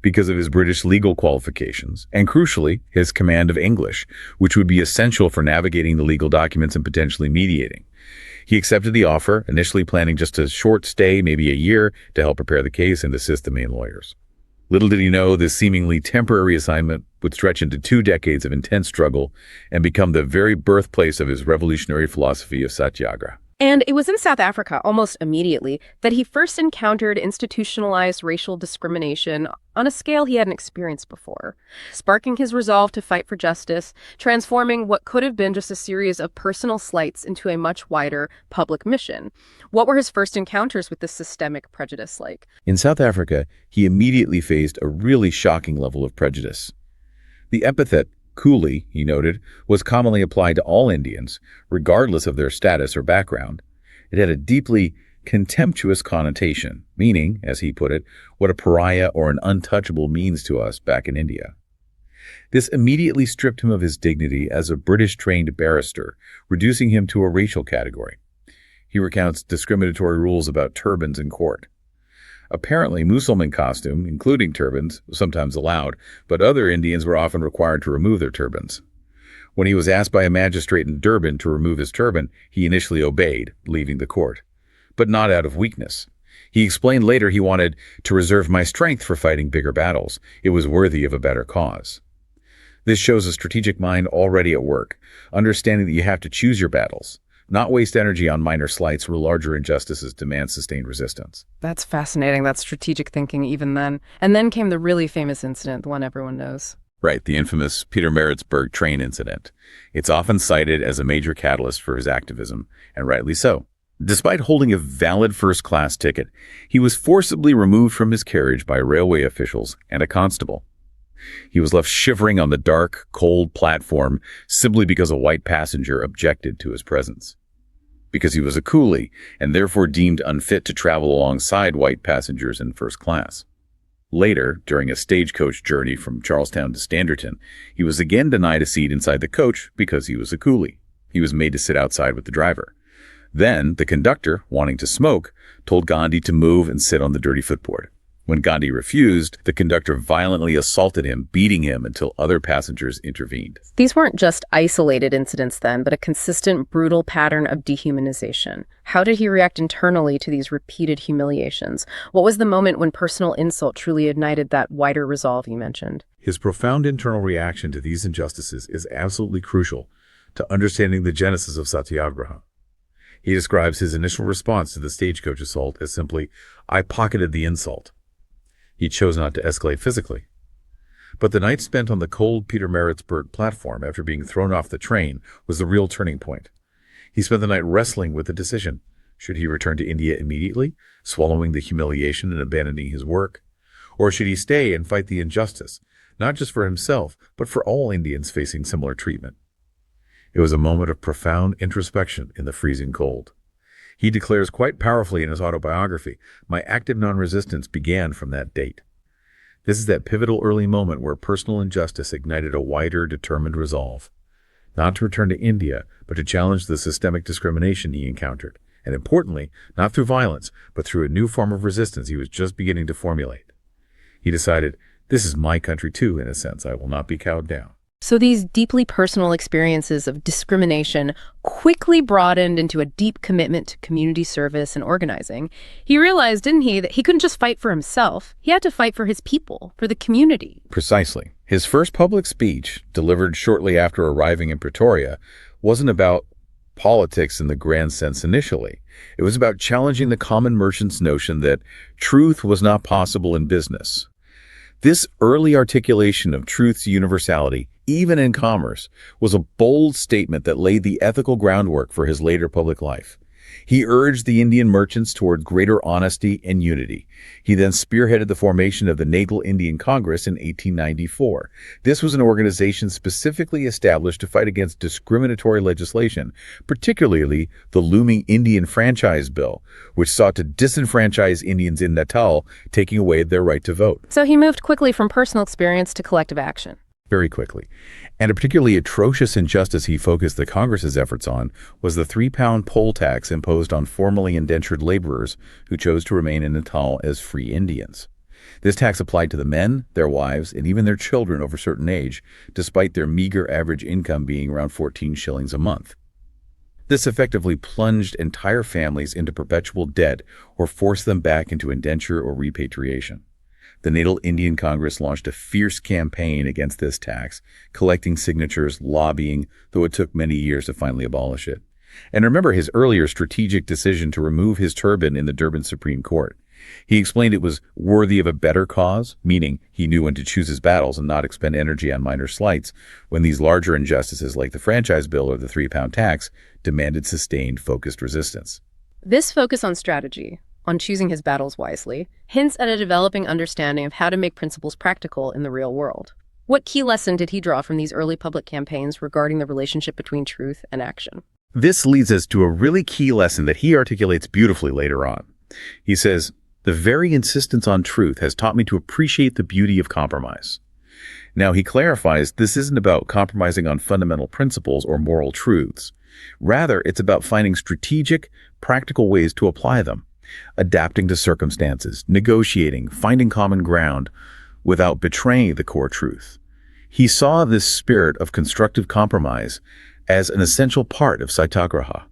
Because of his British legal qualifications, and crucially, his command of English, which would be essential for navigating the legal documents and potentially mediating. He accepted the offer, initially planning just a short stay, maybe a year, to help prepare the case and assist the main lawyers. Little did he know this seemingly temporary assignment would stretch into 2 decades of intense struggle and become the very birthplace of his revolutionary philosophy of Satyagraha. And it was in South Africa, almost immediately, that he first encountered institutionalized racial discrimination on a scale he hadn't experienced before, sparking his resolve to fight for justice, transforming what could have been just a series of personal slights into a much wider public mission. What were his first encounters with this systemic prejudice like? In South Africa, he immediately faced a really shocking level of prejudice. The epithet coolie, he noted, was commonly applied to all Indians, regardless of their status or background. It had a deeply contemptuous connotation, meaning, as he put it, what a pariah or an untouchable means to us back in India. This immediately stripped him of his dignity as a British-trained barrister, reducing him to a racial category. He recounts discriminatory rules about turbans in court. Apparently, Muslim costume, including turbans, was sometimes allowed, but other Indians were often required to remove their turbans. When he was asked by a magistrate in Durban to remove his turban, he initially obeyed, leaving the court. But not out of weakness. He explained later he wanted to reserve my strength for fighting bigger battles. It was worthy of a better cause. This shows a strategic mind already at work, understanding that you have to choose your battles, not waste energy on minor slights where larger injustices demand sustained resistance. That's fascinating. That's strategic thinking even then. And then came the really famous incident, the one everyone knows. Right, the infamous Pietermaritzburg train incident. It's often cited as a major catalyst for his activism, and rightly so. Despite holding a valid first-class ticket, he was forcibly removed from his carriage by railway officials and a constable. He was left shivering on the dark, cold platform simply because a white passenger objected to his presence. Because he was a coolie and therefore deemed unfit to travel alongside white passengers in first class. Later, during a stagecoach journey from Charlestown to Standerton, he was again denied a seat inside the coach because he was a coolie. He was made to sit outside with the driver. Then, the conductor, wanting to smoke, told Gandhi to move and sit on the dirty footboard. When Gandhi refused, the conductor violently assaulted him, beating him until other passengers intervened. These weren't just isolated incidents then, but a consistent, brutal pattern of dehumanization. How did he react internally to these repeated humiliations? What was the moment when personal insult truly ignited that wider resolve you mentioned? His profound internal reaction to these injustices is absolutely crucial to understanding the genesis of Satyagraha. He describes his initial response to the stagecoach assault as simply, "I pocketed the insult." He chose not to escalate physically. But the night spent on the cold Pietermaritzburg platform after being thrown off the train was the real turning point. He spent the night wrestling with the decision. Should he return to India immediately, swallowing the humiliation and abandoning his work? Or should he stay and fight the injustice, not just for himself, but for all Indians facing similar treatment? It was a moment of profound introspection in the freezing cold. He declares quite powerfully in his autobiography, "My active non-resistance began from that date." This is that pivotal early moment where personal injustice ignited a wider, determined resolve. Not to return to India, but to challenge the systemic discrimination he encountered. And importantly, not through violence, but through a new form of resistance he was just beginning to formulate. He decided, this is my country too, in a sense. I will not be cowed down. So these deeply personal experiences of discrimination quickly broadened into a deep commitment to community service and organizing. He realized, didn't he, that he couldn't just fight for himself. He had to fight for his people, for the community. Precisely. His first public speech, delivered shortly after arriving in Pretoria, wasn't about politics in the grand sense initially. It was about challenging the common merchant's notion that truth was not possible in business. This early articulation of truth's universality, even in commerce, was a bold statement that laid the ethical groundwork for his later public life. He urged the Indian merchants toward greater honesty and unity. He then spearheaded the formation of the Natal Indian Congress in 1894. This was an organization specifically established to fight against discriminatory legislation, particularly the looming Indian Franchise Bill, which sought to disenfranchise Indians in Natal, taking away their right to vote. So he moved quickly from personal experience to collective action. Very quickly. And a particularly atrocious injustice he focused the Congress's efforts on was the 3-pound poll tax imposed on formerly indentured laborers who chose to remain in Natal as free Indians. This tax applied to the men, their wives, and even their children over a certain age, despite their meager average income being around 14 shillings a month. This effectively plunged entire families into perpetual debt or forced them back into indenture or repatriation. The Natal Indian Congress launched a fierce campaign against this tax, collecting signatures, lobbying, though it took many years to finally abolish it. And remember his earlier strategic decision to remove his turban in the Durban Supreme Court. He explained it was worthy of a better cause, meaning he knew when to choose his battles and not expend energy on minor slights when these larger injustices like the franchise bill or the 3-pound tax demanded sustained, focused resistance. This focus on strategy, on choosing his battles wisely, hints at a developing understanding of how to make principles practical in the real world. What key lesson did he draw from these early public campaigns regarding the relationship between truth and action? This leads us to a really key lesson that he articulates beautifully later on. He says, "The very insistence on truth has taught me to appreciate the beauty of compromise." Now, he clarifies this isn't about compromising on fundamental principles or moral truths. Rather, it's about finding strategic, practical ways to apply them, adapting to circumstances, negotiating, finding common ground without betraying the core truth. He saw this spirit of constructive compromise as an essential part of Satyagraha.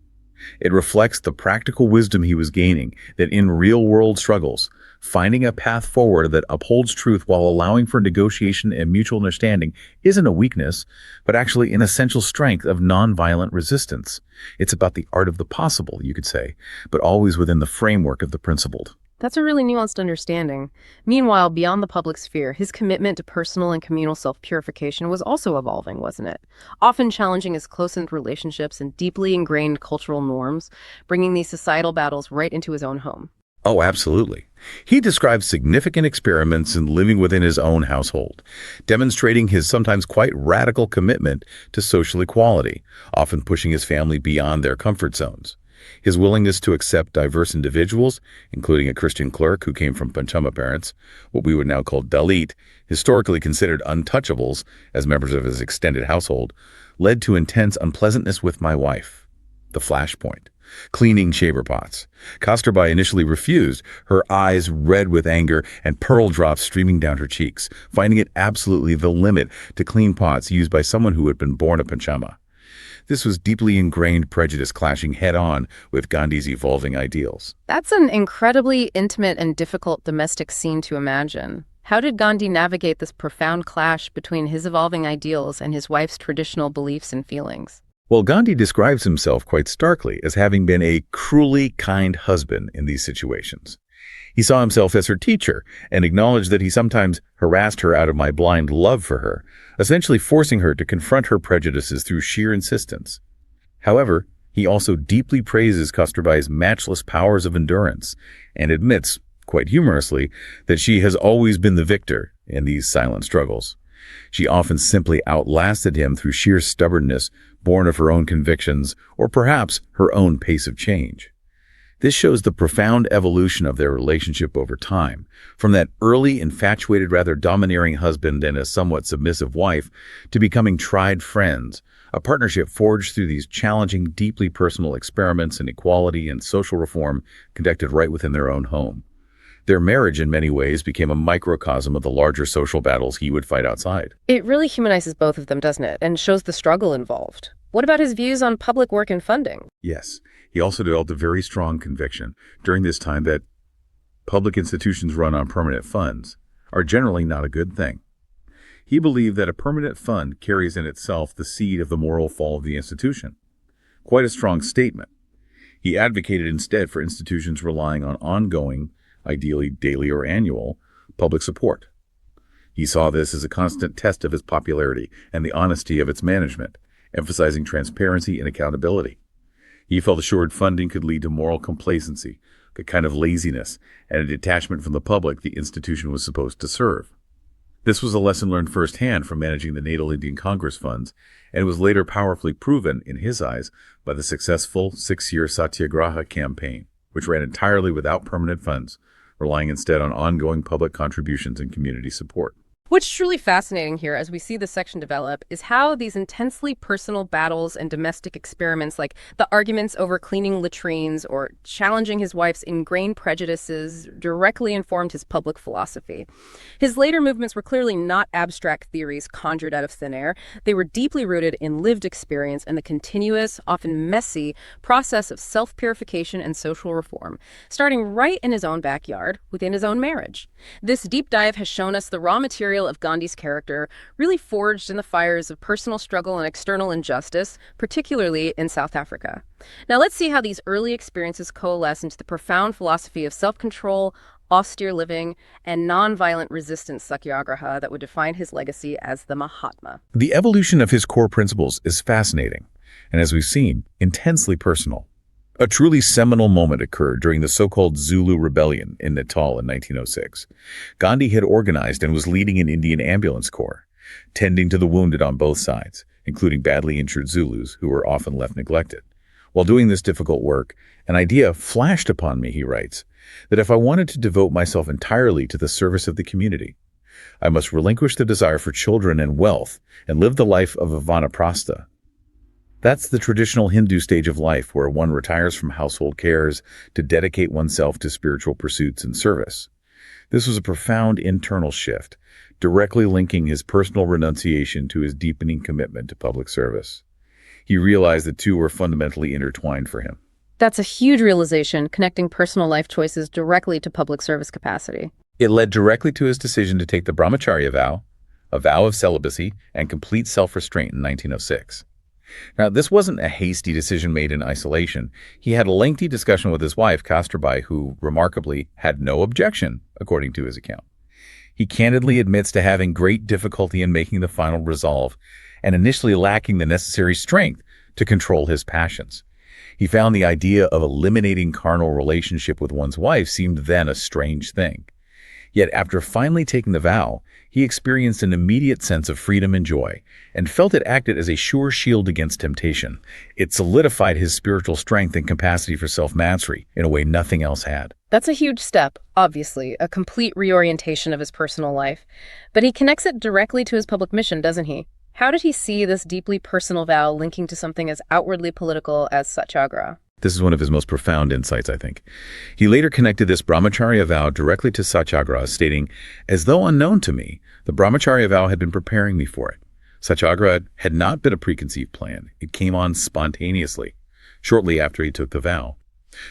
It reflects the practical wisdom he was gaining that in real-world struggles, finding a path forward that upholds truth while allowing for negotiation and mutual understanding isn't a weakness, but actually an essential strength of nonviolent resistance. It's about the art of the possible, you could say, but always within the framework of the principled. That's a really nuanced understanding. Meanwhile, beyond the public sphere, his commitment to personal and communal self-purification was also evolving, wasn't it? Often challenging his close-knit relationships and deeply ingrained cultural norms, bringing these societal battles right into his own home. Oh, absolutely. He describes significant experiments in living within his own household, demonstrating his sometimes quite radical commitment to social equality, often pushing his family beyond their comfort zones. His willingness to accept diverse individuals, including a Christian clerk who came from Panchama parents, what we would now call Dalit, historically considered untouchables as members of his extended household, led to intense unpleasantness with my wife. The flashpoint. Cleaning shaver pots. Kasturbai initially refused, her eyes red with anger and pearl drops streaming down her cheeks, finding it absolutely the limit to clean pots used by someone who had been born a Panchama. This was deeply ingrained prejudice clashing head-on with Gandhi's evolving ideals. That's an incredibly intimate and difficult domestic scene to imagine. How did Gandhi navigate this profound clash between his evolving ideals and his wife's traditional beliefs and feelings? Well, Gandhi describes himself quite starkly as having been a cruelly kind husband in these situations. He saw himself as her teacher and acknowledged that he sometimes harassed her out of my blind love for her, essentially forcing her to confront her prejudices through sheer insistence. However, he also deeply praises Kasturbai's matchless powers of endurance and admits, quite humorously, that she has always been the victor in these silent struggles. She often simply outlasted him through sheer stubbornness, born of her own convictions, or perhaps her own pace of change. This shows the profound evolution of their relationship over time, from that early, infatuated, rather domineering husband and a somewhat submissive wife to becoming tried friends, a partnership forged through these challenging, deeply personal experiments in equality and social reform conducted right within their own home. Their marriage, in many ways, became a microcosm of the larger social battles he would fight outside. It really humanizes both of them, doesn't it? And shows the struggle involved. What about his views on public work and funding? Yes, he also developed a very strong conviction during this time that public institutions run on permanent funds are generally not a good thing. He believed that a permanent fund carries in itself the seed of the moral fall of the institution. Quite a strong statement. He advocated instead for institutions relying on ongoing, ideally daily or annual, public support. He saw this as a constant test of his popularity and the honesty of its management, emphasizing transparency and accountability. He felt assured funding could lead to moral complacency, a kind of laziness, and a detachment from the public the institution was supposed to serve. This was a lesson learned firsthand from managing the Natal Indian Congress funds, and was later powerfully proven, in his eyes, by the successful 6-year Satyagraha campaign, which ran entirely without permanent funds, relying instead on ongoing public contributions and community support. What's truly fascinating here as we see this section develop is how these intensely personal battles and domestic experiments, like the arguments over cleaning latrines or challenging his wife's ingrained prejudices, directly informed his public philosophy. His later movements were clearly not abstract theories conjured out of thin air. They were deeply rooted in lived experience and the continuous, often messy, process of self-purification and social reform, starting right in his own backyard, within his own marriage. This deep dive has shown us the raw material of Gandhi's character, really forged in the fires of personal struggle and external injustice, particularly in South Africa. Now let's see how these early experiences coalesce into the profound philosophy of self-control, austere living, and nonviolent resistance Satyagraha that would define his legacy as the Mahatma. The evolution of his core principles is fascinating, and as we've seen, intensely personal. A truly seminal moment occurred during the so-called Zulu Rebellion in Natal in 1906. Gandhi had organized and was leading an Indian ambulance corps, tending to the wounded on both sides, including badly injured Zulus who were often left neglected. While doing this difficult work, an idea flashed upon me, he writes, that if I wanted to devote myself entirely to the service of the community, I must relinquish the desire for children and wealth and live the life of a vanaprastha. That's the traditional Hindu stage of life where one retires from household cares to dedicate oneself to spiritual pursuits and service. This was a profound internal shift, directly linking his personal renunciation to his deepening commitment to public service. He realized the two were fundamentally intertwined for him. That's a huge realization, connecting personal life choices directly to public service capacity. It led directly to his decision to take the brahmacharya vow, a vow of celibacy and complete self-restraint in 1906. Now, this wasn't a hasty decision made in isolation. He had a lengthy discussion with his wife, Kasturbai, who, remarkably, had no objection, according to his account. He candidly admits to having great difficulty in making the final resolve and initially lacking the necessary strength to control his passions. He found the idea of eliminating carnal relationship with one's wife seemed then a strange thing. Yet after finally taking the vow, he experienced an immediate sense of freedom and joy, and felt it acted as a sure shield against temptation. It solidified his spiritual strength and capacity for self-mastery in a way nothing else had. That's a huge step, obviously, a complete reorientation of his personal life. But he connects it directly to his public mission, doesn't he? How did he see this deeply personal vow linking to something as outwardly political as Satyagraha? This is one of his most profound insights, I think. He later connected this brahmacharya vow directly to Satyagraha, stating, "As though unknown to me, the brahmacharya vow had been preparing me for it. Satyagraha had not been a preconceived plan. It came on spontaneously, shortly after he took the vow."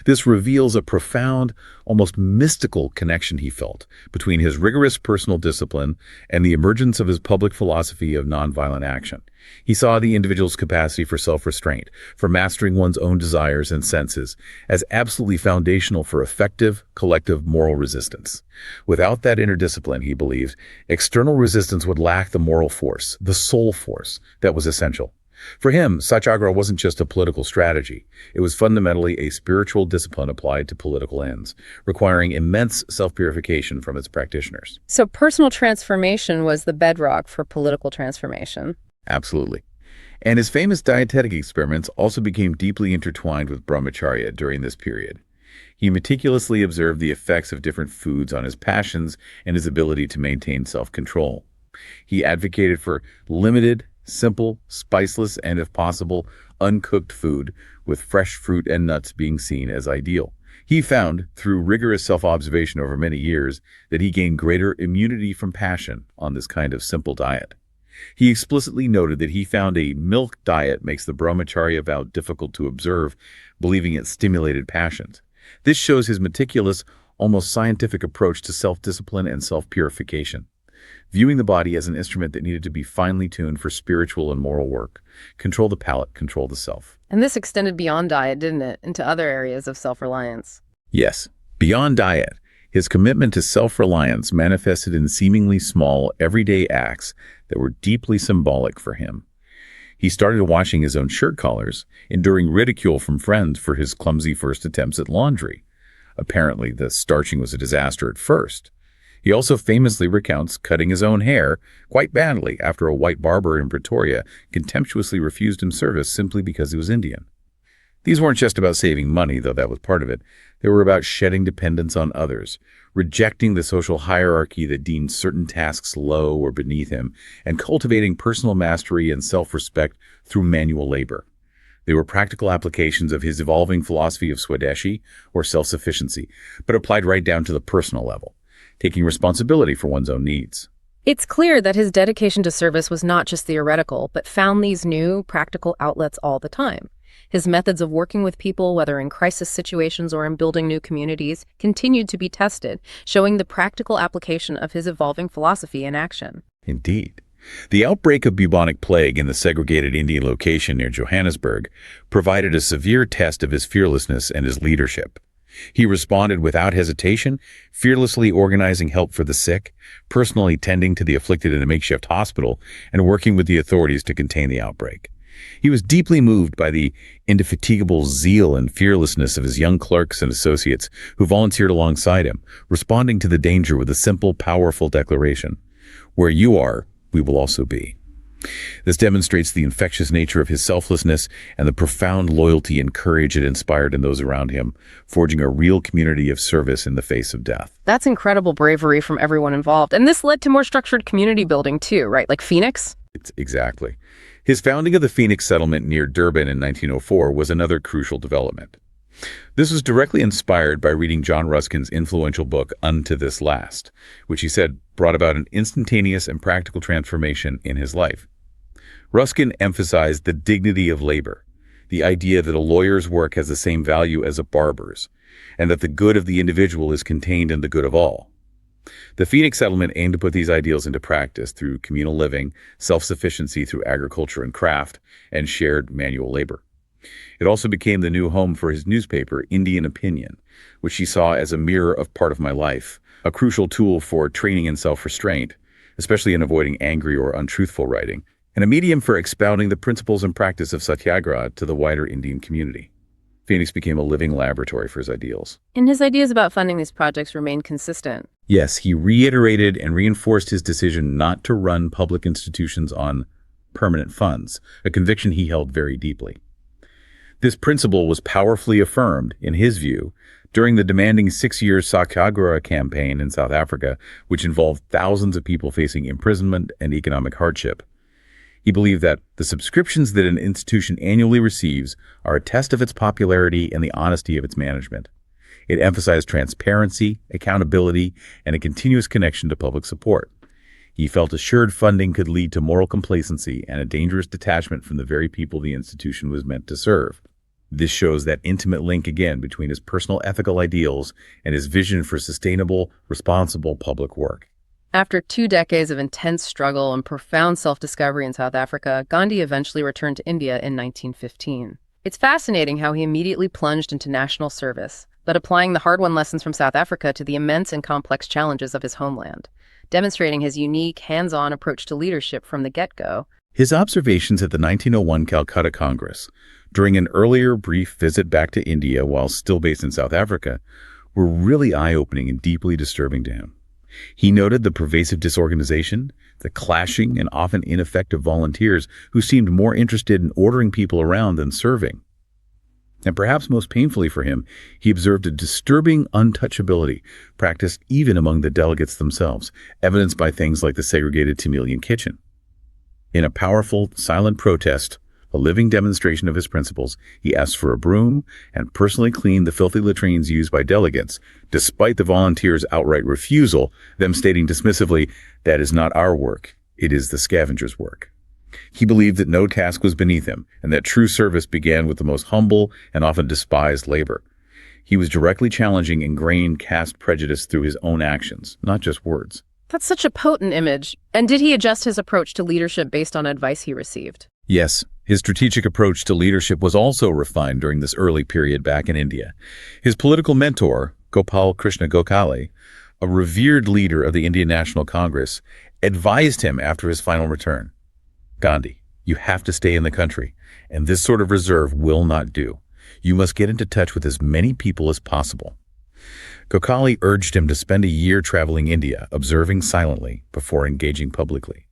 This reveals a profound, almost mystical connection he felt between his rigorous personal discipline and the emergence of his public philosophy of nonviolent action. He saw the individual's capacity for self-restraint, for mastering one's own desires and senses, as absolutely foundational for effective, collective moral resistance. Without that inner discipline, he believed, external resistance would lack the moral force, the soul force, that was essential. For him, Satyagraha wasn't just a political strategy. It was fundamentally a spiritual discipline applied to political ends, requiring immense self-purification from its practitioners. So personal transformation was the bedrock for political transformation. Absolutely. And his famous dietetic experiments also became deeply intertwined with brahmacharya during this period. He meticulously observed the effects of different foods on his passions and his ability to maintain self-control. He advocated for limited, simple, spiceless, and if possible, uncooked food, with fresh fruit and nuts being seen as ideal. He found, through rigorous self-observation over many years, that he gained greater immunity from passion on this kind of simple diet. He explicitly noted that he found a milk diet makes the brahmacharya vow difficult to observe, believing it stimulated passions. This shows his meticulous, almost scientific approach to self-discipline and self-purification, viewing the body as an instrument that needed to be finely tuned for spiritual and moral work. Control the palate, control the self. And this extended beyond diet, didn't it, into other areas of self-reliance? Yes, beyond diet, his commitment to self-reliance manifested in seemingly small, everyday acts that were deeply symbolic for him. He started washing his own shirt collars, enduring ridicule from friends for his clumsy first attempts at laundry. Apparently, the starching was a disaster at first. He also famously recounts cutting his own hair quite badly after a white barber in Pretoria contemptuously refused him service simply because he was Indian. These weren't just about saving money, though that was part of it. They were about shedding dependence on others, rejecting the social hierarchy that deemed certain tasks low or beneath him, and cultivating personal mastery and self-respect through manual labor. They were practical applications of his evolving philosophy of Swadeshi, or self-sufficiency, but applied right down to the personal level, taking responsibility for one's own needs. It's clear that his dedication to service was not just theoretical, but found these new, practical outlets all the time. His methods of working with people, whether in crisis situations or in building new communities, continued to be tested, showing the practical application of his evolving philosophy in action. Indeed. The outbreak of bubonic plague in the segregated Indian location near Johannesburg provided a severe test of his fearlessness and his leadership. He responded without hesitation, fearlessly organizing help for the sick, personally tending to the afflicted in a makeshift hospital, and working with the authorities to contain the outbreak. He was deeply moved by the indefatigable zeal and fearlessness of his young clerks and associates who volunteered alongside him, responding to the danger with a simple, powerful declaration: "Where you are, we will also be." This demonstrates the infectious nature of his selflessness and the profound loyalty and courage it inspired in those around him, forging a real community of service in the face of death. That's incredible bravery from everyone involved. And this led to more structured community building too, right? Like Phoenix? Exactly. His founding of the Phoenix settlement near Durban in 1904 was another crucial development. This was directly inspired by reading John Ruskin's influential book, Unto This Last, which he said brought about an instantaneous and practical transformation in his life. Ruskin emphasized the dignity of labor, the idea that a lawyer's work has the same value as a barber's, and that the good of the individual is contained in the good of all. The Phoenix settlement aimed to put these ideals into practice through communal living, self-sufficiency through agriculture and craft, and shared manual labor. It also became the new home for his newspaper, Indian Opinion, which he saw as a mirror of part of my life, a crucial tool for training in self-restraint, especially in avoiding angry or untruthful writing, and a medium for expounding the principles and practice of Satyagraha to the wider Indian community. Phoenix became a living laboratory for his ideals. And his ideas about funding these projects remained consistent. Yes, he reiterated and reinforced his decision not to run public institutions on permanent funds, a conviction he held very deeply. This principle was powerfully affirmed, in his view, during the demanding 6-year Satyagraha campaign in South Africa, which involved thousands of people facing imprisonment and economic hardship. He believed that the subscriptions that an institution annually receives are a test of its popularity and the honesty of its management. It emphasized transparency, accountability, and a continuous connection to public support. He felt assured funding could lead to moral complacency and a dangerous detachment from the very people the institution was meant to serve. This shows that intimate link again between his personal ethical ideals and his vision for sustainable, responsible public work. After 2 decades of intense struggle and profound self-discovery in South Africa, Gandhi eventually returned to India in 1915. It's fascinating how he immediately plunged into national service, but applying the hard-won lessons from South Africa to the immense and complex challenges of his homeland, demonstrating his unique, hands-on approach to leadership from the get-go. His observations at the 1901 Calcutta Congress, during an earlier brief visit back to India while still based in South Africa, were really eye-opening and deeply disturbing to him. He noted the pervasive disorganization, the clashing and often ineffective volunteers who seemed more interested in ordering people around than serving. And perhaps most painfully for him, he observed a disturbing untouchability practiced even among the delegates themselves, evidenced by things like the segregated Tamilian kitchen. In a powerful, silent protest, a living demonstration of his principles, he asked for a broom and personally cleaned the filthy latrines used by delegates, despite the volunteers' outright refusal, them stating dismissively, "That is not our work, it is the scavenger's work." He believed that no task was beneath him, and that true service began with the most humble and often despised labor. He was directly challenging ingrained caste prejudice through his own actions, not just words. That's such a potent image. And did he adjust his approach to leadership based on advice he received? Yes, his strategic approach to leadership was also refined during this early period back in India. His political mentor, Gopal Krishna Gokhale, a revered leader of the Indian National Congress, advised him after his final return. "Gandhi, You have to stay in the country, and this sort of reserve will not do. You must get into touch with as many people as possible. Gokhale urged him to spend a year traveling India, observing silently before engaging publicly.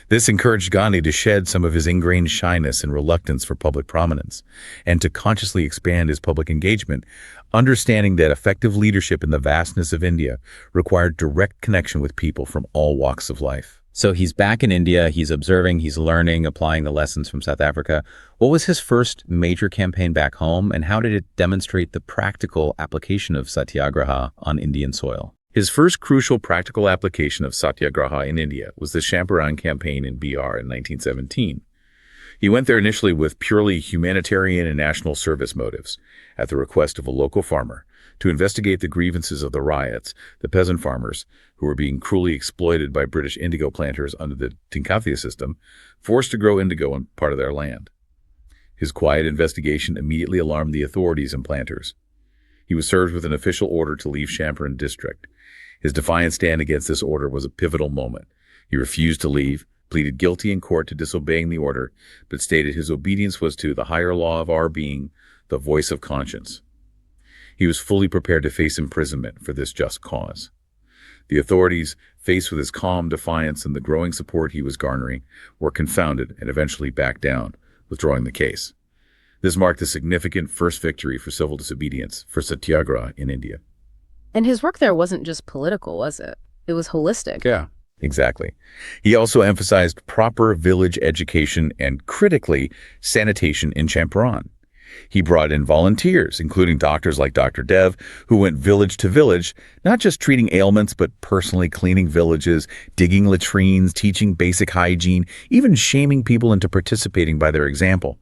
This encouraged Gandhi to shed some of his ingrained shyness and reluctance for public prominence, and to consciously expand his public engagement, understanding that effective leadership in the vastness of India required direct connection with people from all walks of life. So he's back in India, he's observing, he's learning, applying the lessons from South Africa. What was his first major campaign back home, and how did it demonstrate the practical application of Satyagraha on Indian soil? His first crucial practical application of Satyagraha in India was the Champaran campaign in BR in 1917. He went there initially with purely humanitarian and national service motives, at the request of a local farmer, to investigate the grievances of the ryots, the peasant farmers, who were being cruelly exploited by British indigo planters under the Tinkafia system, forced to grow indigo on part of their land. His quiet investigation immediately alarmed the authorities and planters. He was served with an official order to leave Champaran district. His defiant stand against this order was a pivotal moment. He refused to leave, pleaded guilty in court to disobeying the order, but stated his obedience was to the higher law of our being, the voice of conscience. He was fully prepared to face imprisonment for this just cause. The authorities, faced with his calm defiance and the growing support he was garnering, were confounded and eventually backed down, withdrawing the case. This marked a significant first victory for civil disobedience for Satyagraha in India. And his work there wasn't just political, was it? It was holistic. Yeah, exactly. He also emphasized proper village education and, critically, sanitation in Champaran. He brought in volunteers, including doctors like Dr. Dev, who went village to village, not just treating ailments, but personally cleaning villages, digging latrines, teaching basic hygiene, even shaming people into participating by their example.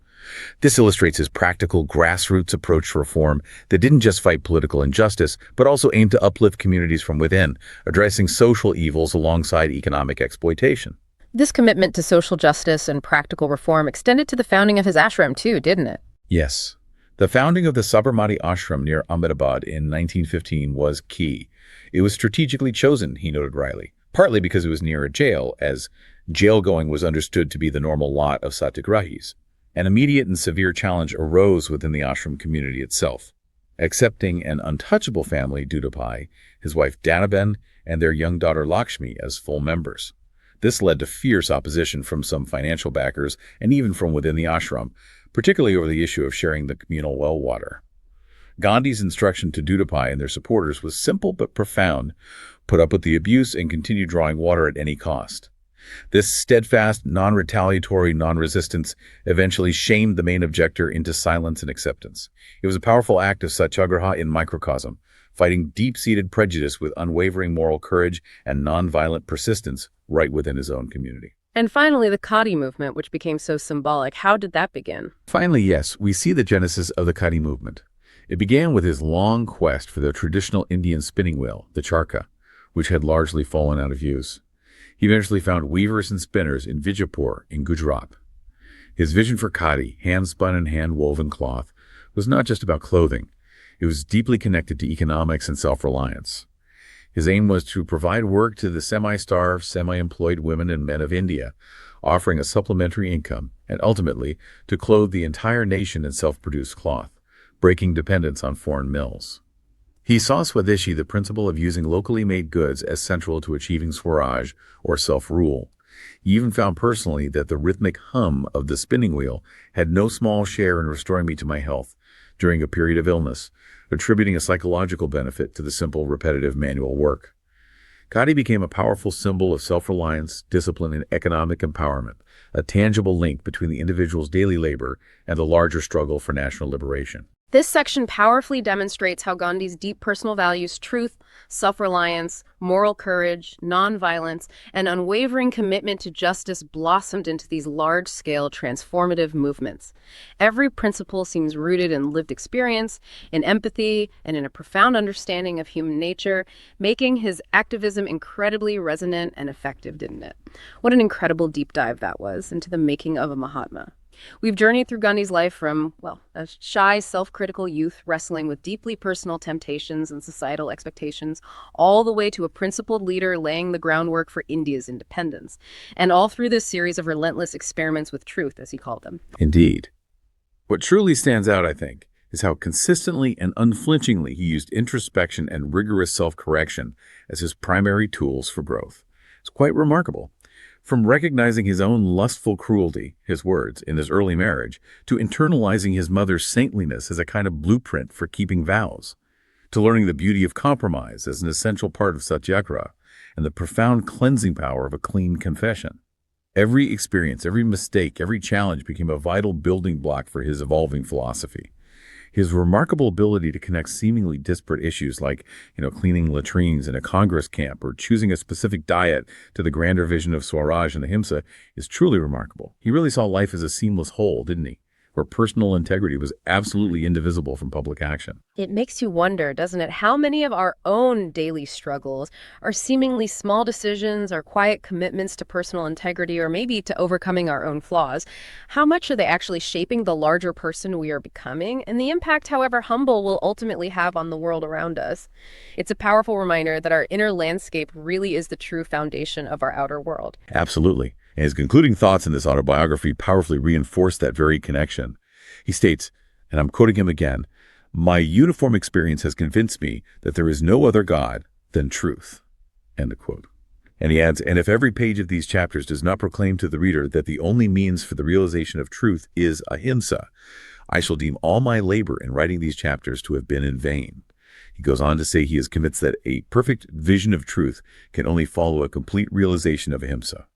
This illustrates his practical, grassroots approach to reform that didn't just fight political injustice, but also aimed to uplift communities from within, addressing social evils alongside economic exploitation. This commitment to social justice and practical reform extended to the founding of his ashram too, didn't it? Yes. The founding of the Sabarmati Ashram near Ahmedabad in 1915 was key. It was strategically chosen, he noted wryly, partly because it was near a jail, as jail-going was understood to be the normal lot of Satyagrahis. An immediate and severe challenge arose within the ashram community itself, accepting an untouchable family, Dudapai, his wife Danaben, and their young daughter Lakshmi as full members. This led to fierce opposition from some financial backers and even from within the ashram, particularly over the issue of sharing the communal well water. Gandhi's instruction to Dudapai and their supporters was simple but profound: put up with the abuse and continue drawing water at any cost. This steadfast, non-retaliatory non-resistance eventually shamed the main objector into silence and acceptance. It was a powerful act of Satyagraha in microcosm, fighting deep-seated prejudice with unwavering moral courage and non-violent persistence right within his own community. And finally, the Khadi movement, which became so symbolic. How did that begin? Finally, yes, we see the genesis of the Khadi movement. It began with his long quest for the traditional Indian spinning wheel, the charkha, which had largely fallen out of use. He eventually found weavers and spinners in Vijaypur in Gujarat. His vision for Khadi, hand-spun and hand-woven cloth, was not just about clothing. It was deeply connected to economics and self-reliance. His aim was to provide work to the semi-starved, semi-employed women and men of India, offering a supplementary income, and ultimately to clothe the entire nation in self-produced cloth, breaking dependence on foreign mills. He saw Swadeshi, the principle of using locally made goods, as central to achieving Swaraj, or self-rule. He even found personally that the rhythmic hum of the spinning wheel had no small share in restoring me to my health during a period of illness, attributing a psychological benefit to the simple, repetitive manual work. Khadi became a powerful symbol of self-reliance, discipline, and economic empowerment, a tangible link between the individual's daily labor and the larger struggle for national liberation. This section powerfully demonstrates how Gandhi's deep personal values, truth, self-reliance, moral courage, nonviolence, and unwavering commitment to justice blossomed into these large-scale transformative movements. Every principle seems rooted in lived experience, in empathy, and in a profound understanding of human nature, making his activism incredibly resonant and effective, didn't it? What an incredible deep dive that was into the making of a Mahatma. We've journeyed through Gandhi's life from, well, a shy, self-critical youth wrestling with deeply personal temptations and societal expectations, all the way to a principled leader laying the groundwork for India's independence. And all through this series of relentless experiments with truth, as he called them. Indeed. What truly stands out, I think, is how consistently and unflinchingly he used introspection and rigorous self-correction as his primary tools for growth. It's quite remarkable. From recognizing his own lustful cruelty, his words, in his early marriage, to internalizing his mother's saintliness as a kind of blueprint for keeping vows, to learning the beauty of compromise as an essential part of Satyagraha and the profound cleansing power of a clean confession. Every experience, every mistake, every challenge became a vital building block for his evolving philosophy. His remarkable ability to connect seemingly disparate issues like, cleaning latrines in a Congress camp or choosing a specific diet to the grander vision of Swaraj and the Ahimsa is truly remarkable. He really saw life as a seamless whole, didn't he? Where personal integrity was absolutely indivisible from public action. It makes you wonder, doesn't it, how many of our own daily struggles are seemingly small decisions or quiet commitments to personal integrity or maybe to overcoming our own flaws. How much are they actually shaping the larger person we are becoming and the impact, however humble, will ultimately have on the world around us? It's a powerful reminder that our inner landscape really is the true foundation of our outer world. Absolutely. And his concluding thoughts in this autobiography powerfully reinforce that very connection. He states, and I'm quoting him again, "My uniform experience has convinced me that there is no other God than truth." End of quote. And he adds, and if every page of these chapters does not proclaim to the reader that the only means for the realization of truth is ahimsa, I shall deem all my labor in writing these chapters to have been in vain. He goes on to say he is convinced that a perfect vision of truth can only follow a complete realization of ahimsa.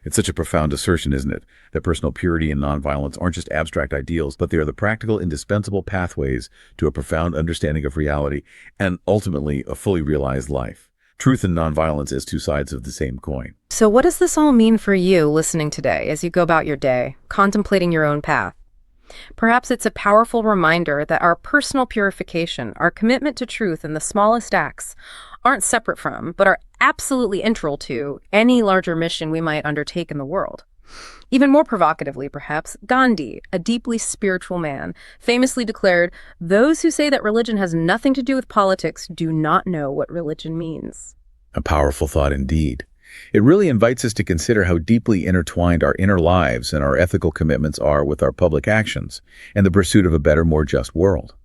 It's such a profound assertion, isn't it? That personal purity and nonviolence aren't just abstract ideals, but they are the practical, indispensable pathways to a profound understanding of reality and ultimately a fully realized life. Truth and nonviolence as two sides of the same coin. So what does this all mean for you listening today as you go about your day, contemplating your own path? Perhaps it's a powerful reminder that our personal purification, our commitment to truth in the smallest acts, aren't separate from, but are absolutely integral to, any larger mission we might undertake in the world. Even more provocatively, perhaps, Gandhi, a deeply spiritual man, famously declared, "Those who say that religion has nothing to do with politics do not know what religion means." A powerful thought indeed. It really invites us to consider how deeply intertwined our inner lives and our ethical commitments are with our public actions and the pursuit of a better, more just world.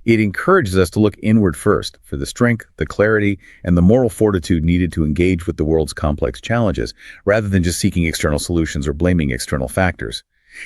It encourages us to look inward first for the strength, the clarity, and the moral fortitude needed to engage with the world's complex challenges, rather than just seeking external solutions or blaming external factors.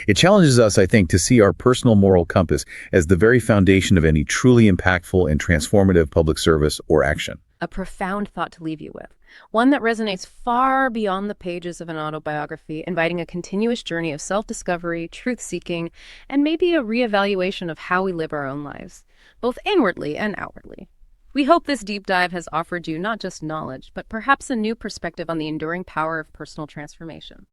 It challenges us, I think, to see our personal moral compass as the very foundation of any truly impactful and transformative public service or action. A profound thought to leave you with, one that resonates far beyond the pages of an autobiography, inviting a continuous journey of self-discovery, truth-seeking, and maybe a reevaluation of how we live our own lives, both inwardly and outwardly. We hope this deep dive has offered you not just knowledge, but perhaps a new perspective on the enduring power of personal transformation.